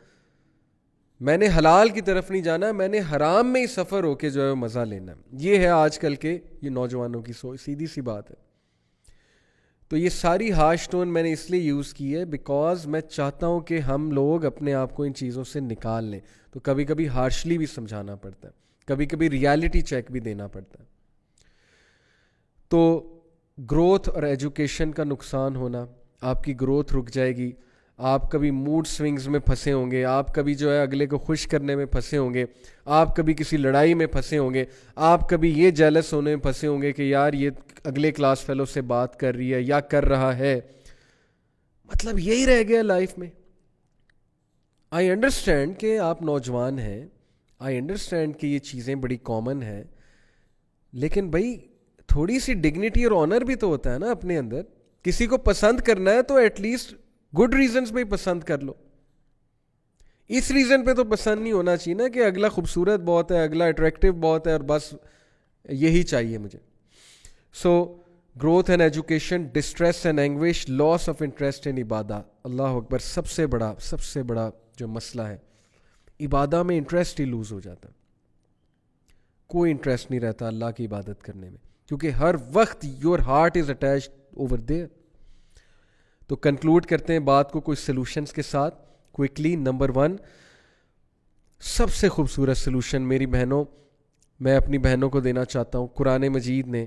[SPEAKER 1] میں نے حلال کی طرف نہیں جانا، میں نے حرام میں ہی سفر ہو کے جو ہے مزہ لینا. یہ ہے آج کل کے یہ نوجوانوں کی سوچ، سیدھی سی بات ہے. تو یہ ساری ہارش ٹون میں نے اس لیے یوز کی ہے بیکاز میں چاہتا ہوں کہ ہم لوگ اپنے آپ کو ان چیزوں سے نکال لیں. تو کبھی کبھی ہارشلی بھی سمجھانا پڑتا ہے، کبھی کبھی ریالٹی چیک بھی دینا پڑتا ہے. تو گروتھ اور ایجوکیشن کا نقصان ہونا، آپ کی گروتھ رک جائے گی. آپ کبھی موڈ سوئنگز میں پھنسے ہوں گے، آپ کبھی جو ہے اگلے کو خوش کرنے میں پھنسے ہوں گے، آپ کبھی کسی لڑائی میں پھنسے ہوں گے، آپ کبھی یہ جیلس ہونے میں پھنسے ہوں گے کہ یار یہ اگلے کلاس فیلو سے بات کر رہی ہے یا کر رہا ہے. مطلب یہی رہ گیا لائف میں. آئی انڈرسٹینڈ کہ آپ نوجوان ہیں، آئی انڈرسٹینڈ کہ یہ چیزیں بڑی کامن ہیں، لیکن بھائی تھوڑی سی ڈگنیٹی اور آنر بھی تو ہوتا ہے نا اپنے اندر. کسی کو پسند کرنا ہے تو ایٹ لیسٹ گڈ ریزنز پہ ہی پسند کر لو. اس ریزن پہ تو پسند نہیں ہونا چاہیے نا کہ اگلا خوبصورت بہت ہے، اگلا اٹریکٹیو بہت ہے اور بس یہی چاہیے مجھے. So growth and education, distress and anguish, loss of interest in عبادہ. اللہ اکبر، سب سے بڑا جو مسئلہ ہے، عبادہ میں انٹرسٹ ہی لوز ہو جاتا ہے. کوئی انٹرسٹ نہیں رہتا اللہ کی عبادت کرنے میں, کیونکہ ہر وقت your heart is attached over there. تو کنکلوڈ کرتے ہیں بات کو کچھ سلوشنز کے ساتھ کوئکلی. نمبر 1, سب سے خوبصورت سلوشن میری بہنوں میں اپنی بہنوں کو دینا چاہتا ہوں, قرآن مجید نے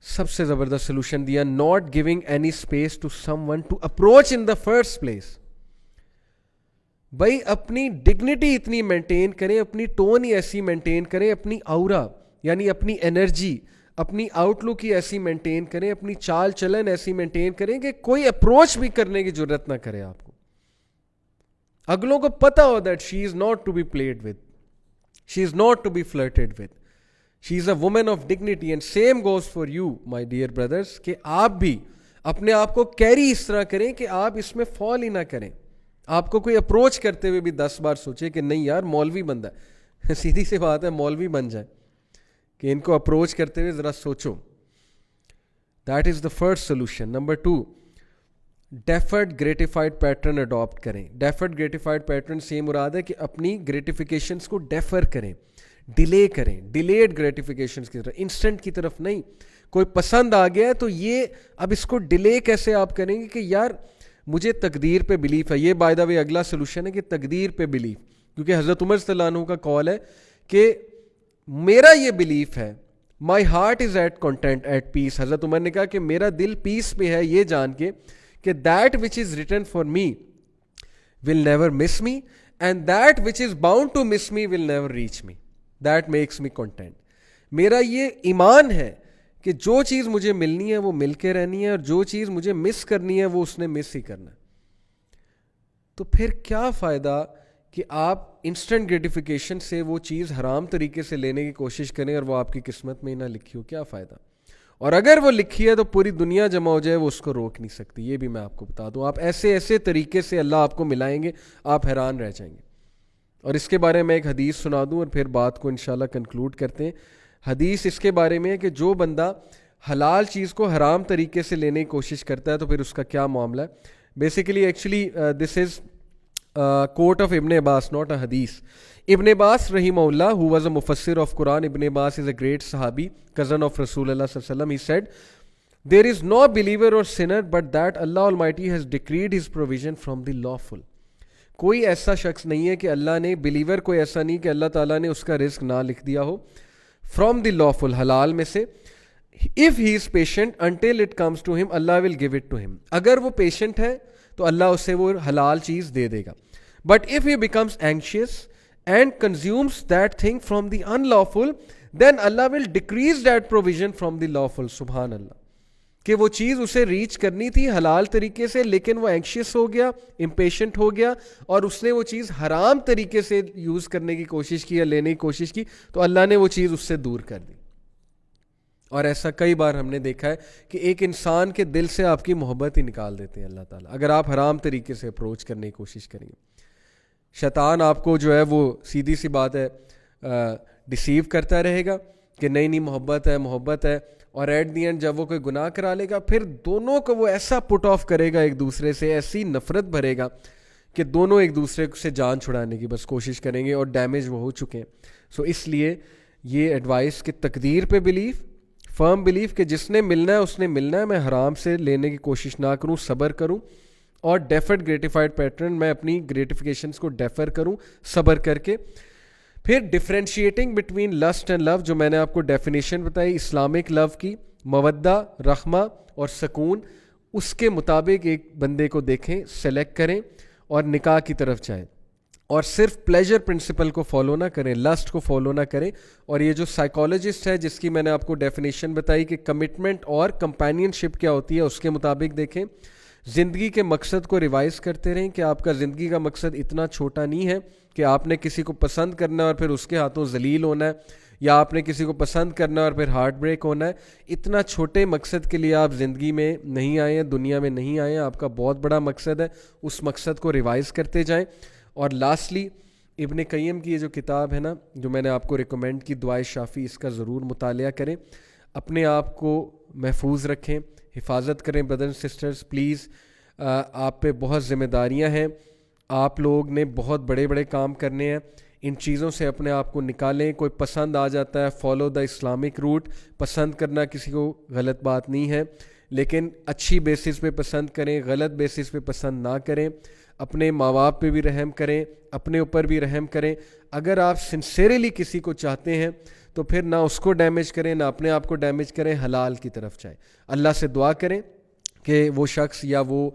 [SPEAKER 1] سب سے زبردست سلوشن دیا, not giving any space to someone to approach in the first place. بھائی اپنی ڈگنیٹی اتنی مینٹین کریں, اپنی ٹون ہی ایسی مینٹین کریں, اپنی اورا یعنی اپنی انرجی, اپنی آؤٹ لک ہی ایسی مینٹین کریں, اپنی چال چلن ایسی مینٹین کریں کہ کوئی اپروچ بھی کرنے کی ضرورت نہ کرے آپ کو. اگلوں کو پتا ہو that she is not to be played with, she is not to be flirted with, she is a woman of dignity. And same goes for you my dear brothers, کہ آپ بھی اپنے آپ کو کیری اس طرح کریں کہ آپ اس میں فال ہی نہ کریں. آپ کو کوئی اپروچ کرتے ہوئے بھی 10 بار سوچے کہ نہیں یار مولوی بندہ ہے, سیدھی سی بات ہے مولوی بن جائے, کہ ان کو اپروچ کرتے ہوئے ذرا سوچو. That is the first solution. Number 2, deferred gratified pattern adapt کریں. ڈیفرڈ گریٹیفائڈ پیٹرن سے مراد ہے کہ اپنی گریٹیفیکیشنس کو ڈیفر کریں, ڈیلے کریں, ڈیلیڈ گریٹیفیکیشنس کی طرف, انسٹنٹ کی طرف نہیں. کوئی پسند آ گیا ہے تو یہ اب اس کو ڈیلے کیسے آپ کریں گے کہ یار مجھے تقدیر پہ بلیف ہے. یہ بائی دا وے اگلا سلوشن ہے کہ تقدیر پہ بلیف, کیونکہ حضرت عمر صلی اللہ عنہ کا قول ہے کہ میرا یہ بلیف ہے, my heart is at content at peace. حضرت عمر نے کہا کہ میرا دل پیس پہ ہے یہ جان کے کہ that which is written for me will never miss me, and that which is bound to miss me will never reach me. That makes me content. میرا یہ ایمان ہے کہ جو چیز مجھے ملنی ہے وہ مل کے رہنی ہے, اور جو چیز مجھے مس کرنی ہے وہ اس نے مس ہی کرنا ہے. تو پھر کیا فائدہ کہ آپ انسٹنٹ گریٹیفیکیشن سے وہ چیز حرام طریقے سے لینے کی کوشش کریں اور وہ آپ کی قسمت میں ہی نہ لکھی ہو, کیا فائدہ. اور اگر وہ لکھی ہے تو پوری دنیا جمع ہو جائے وہ اس کو روک نہیں سکتی. یہ بھی میں آپ کو بتا دوں, آپ ایسے ایسے طریقے سے اللہ آپ کو ملائیں گے, آپ حیران رہ جائیں گے. اور اس کے بارے میں ایک حدیث سنا دوں اور پھر بات کو انشاءاللہ کنکلوڈ کرتے ہیں. حدیث اس کے بارے میں ہے کہ جو بندہ حلال چیز کو حرام طریقے سے لینے کی کوشش کرتا ہے تو پھر اس کا کیا معاملہ ہے. Basically actually this is quote of Ibn Abbas, not a hadith. Ibn Abbas rahimahullah, who was a mufassir of Quran, Ibn Abbas is a great sahabi, cousin of Rasulullah sallallahu alaihi wasallam. He said, there is no believer or sinner but that Allah Almighty has decreed his provision from the lawful. کوئی ایسا شخص نہیں ہے کہ اللہ نے, believer کوئی ایسا نہیں کہ اللہ تعالیٰ نے اس کا رزق نہ لکھ دیا ہو, from the lawful, حلال میں سے. if he is patient until it comes to him, Allah will give it to him. اگر وہ پیشنٹ ہے تو اللہ اسے وہ حلال چیز دے دے گا. But if he becomes anxious and consumes that thing from the unlawful, then Allah will decrease that provision from the lawful. سبحان اللہ. کہ وہ چیز اسے ریچ کرنی تھی حلال طریقے سے, لیکن وہ اینکشیس ہو گیا, امپیشنٹ ہو گیا, اور اس نے وہ چیز حرام طریقے سے یوز کرنے کی کوشش کی یا لینے کی کوشش کی, تو اللہ نے وہ چیز اس سے دور کر دی. اور ایسا کئی بار ہم نے دیکھا ہے کہ ایک انسان کے دل سے آپ کی محبت ہی نکال دیتے ہیں اللہ تعالیٰ, اگر آپ حرام طریقے سے اپروچ کرنے کی کوشش کریں گے. شیطان آپ کو جو ہے وہ سیدھی سی بات ہے ڈیسیو کرتا رہے گا کہ نہیں محبت ہے محبت ہے, اور ایٹ دی اینڈ جب وہ کوئی گناہ کرا لے گا پھر دونوں کو وہ ایسا پٹ آف کرے گا ایک دوسرے سے, ایسی نفرت بھرے گا کہ دونوں ایک دوسرے سے جان چھڑانے کی بس کوشش کریں گے, اور ڈیمیج وہ ہو چکے ہیں. سو اس لیے یہ ایڈوائس کہ تقدیر پہ بلیف, فرم بلیف کہ جس نے ملنا ہے اس نے ملنا ہے, میں حرام سے لینے کی کوشش نہ کروں, صبر کروں. اور ڈیفرڈ گریٹیفائڈ پیٹرن, میں اپنی گریٹیفیکیشنس کو ڈیفر کروں صبر کر کے. پھر ڈفرینشیٹنگ بٹوین لسٹ اینڈ لو, جو میں نے آپ کو ڈیفینیشن بتائی اسلامک لو کی, مودہ, رحمہ اور سکون, اس کے مطابق ایک بندے کو دیکھیں, سلیکٹ کریں اور نکاح کی طرف جائیں. اور صرف پلیجر پرنسپل کو فالو نہ کریں, لسٹ کو فالو نہ کریں. اور یہ جو سائیکالوجسٹ ہے جس کی میں نے آپ کو ڈیفینیشن بتائی کہ کمٹمنٹ اور کمپینین شپ کیا ہوتی ہے, اس کے مطابق دیکھیں. زندگی کے مقصد کو ریوائز کرتے رہیں کہ آپ کا زندگی کا مقصد اتنا چھوٹا نہیں ہے کہ آپ نے کسی کو پسند کرنا ہے اور پھر اس کے ہاتھوں ذلیل ہونا ہے, یا آپ نے کسی کو پسند کرنا ہے اور پھر ہارٹ بریک ہونا ہے. اتنا چھوٹے مقصد کے لیے آپ زندگی میں نہیں آئے ہیں, دنیا میں نہیں آئے ہیں, آپ کا بہت بڑا مقصد ہے, اس مقصد کو ریوائز کرتے جائیں. اور لاسٹلی ابن قیم کی یہ جو کتاب ہے نا, جو میں نے آپ کو ریکمینڈ کی, دعائے شافی, اس کا ضرور مطالعہ کریں. اپنے آپ کو محفوظ رکھیں, حفاظت کریں. بردر اینڈ سسٹرز پلیز, آپ پہ بہت ذمہ داریاں ہیں, آپ لوگ نے بہت بڑے بڑے کام کرنے ہیں. ان چیزوں سے اپنے آپ کو نکالیں. کوئی پسند آ جاتا ہے, فالو دا اسلامک روٹ. پسند کرنا کسی کو غلط بات نہیں ہے, لیکن اچھی بیسس پہ پسند کریں, غلط بیسس پہ پسند نہ کریں. اپنے ماں باپ پہ بھی رحم کریں, اپنے اوپر بھی رحم کریں. اگر آپ سنسیریلی کسی کو چاہتے ہیں تو پھر نہ اس کو ڈیمیج کریں نہ اپنے آپ کو ڈیمیج کریں, حلال کی طرف جائیں. اللہ سے دعا کریں کہ وہ شخص یا وہ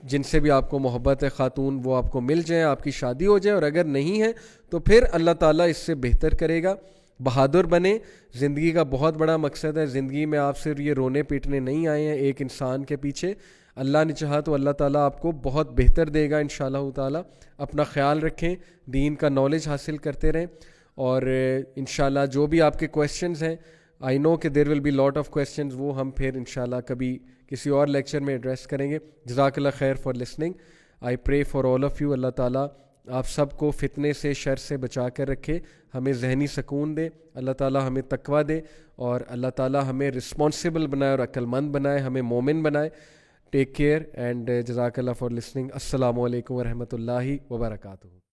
[SPEAKER 1] جن سے بھی آپ کو محبت ہے خاتون, وہ آپ کو مل جائیں, آپ کی شادی ہو جائے, اور اگر نہیں ہے تو پھر اللہ تعالیٰ اس سے بہتر کرے گا. بہادر بنیں, زندگی کا بہت بڑا مقصد ہے. زندگی میں آپ صرف یہ رونے پیٹنے نہیں آئے ہیں ایک انسان کے پیچھے. اللہ نے چاہا تو اللہ تعالیٰ آپ کو بہت بہتر دے گا انشاءاللہ تعالیٰ. اپنا خیال رکھیں, دین کا نالج حاصل کرتے رہیں, اور انشاءاللہ جو بھی آپ کے کویسچنز ہیں, آئی نو کہ there will be lot of questions, وہ ہم پھر انشاءاللہ کبھی کسی اور لیکچر میں ایڈریس کریں گے. جزاک اللہ خیر for listening. I pray for all of you. اللہ تعالیٰ آپ سب کو فتنے سے, شر سے بچا کر رکھے, ہمیں ذہنی سکون دے, اللہ تعالیٰ ہمیں تقویٰ دے, اور اللہ تعالیٰ ہمیں رسپانسبل بنائے اور عقل مند بنائے, ہمیں مومن بنائے. ٹیک کیئر اینڈ جزاک اللہ فار لسننگ. السلام علیکم ورحمۃ اللہ وبرکاتہ.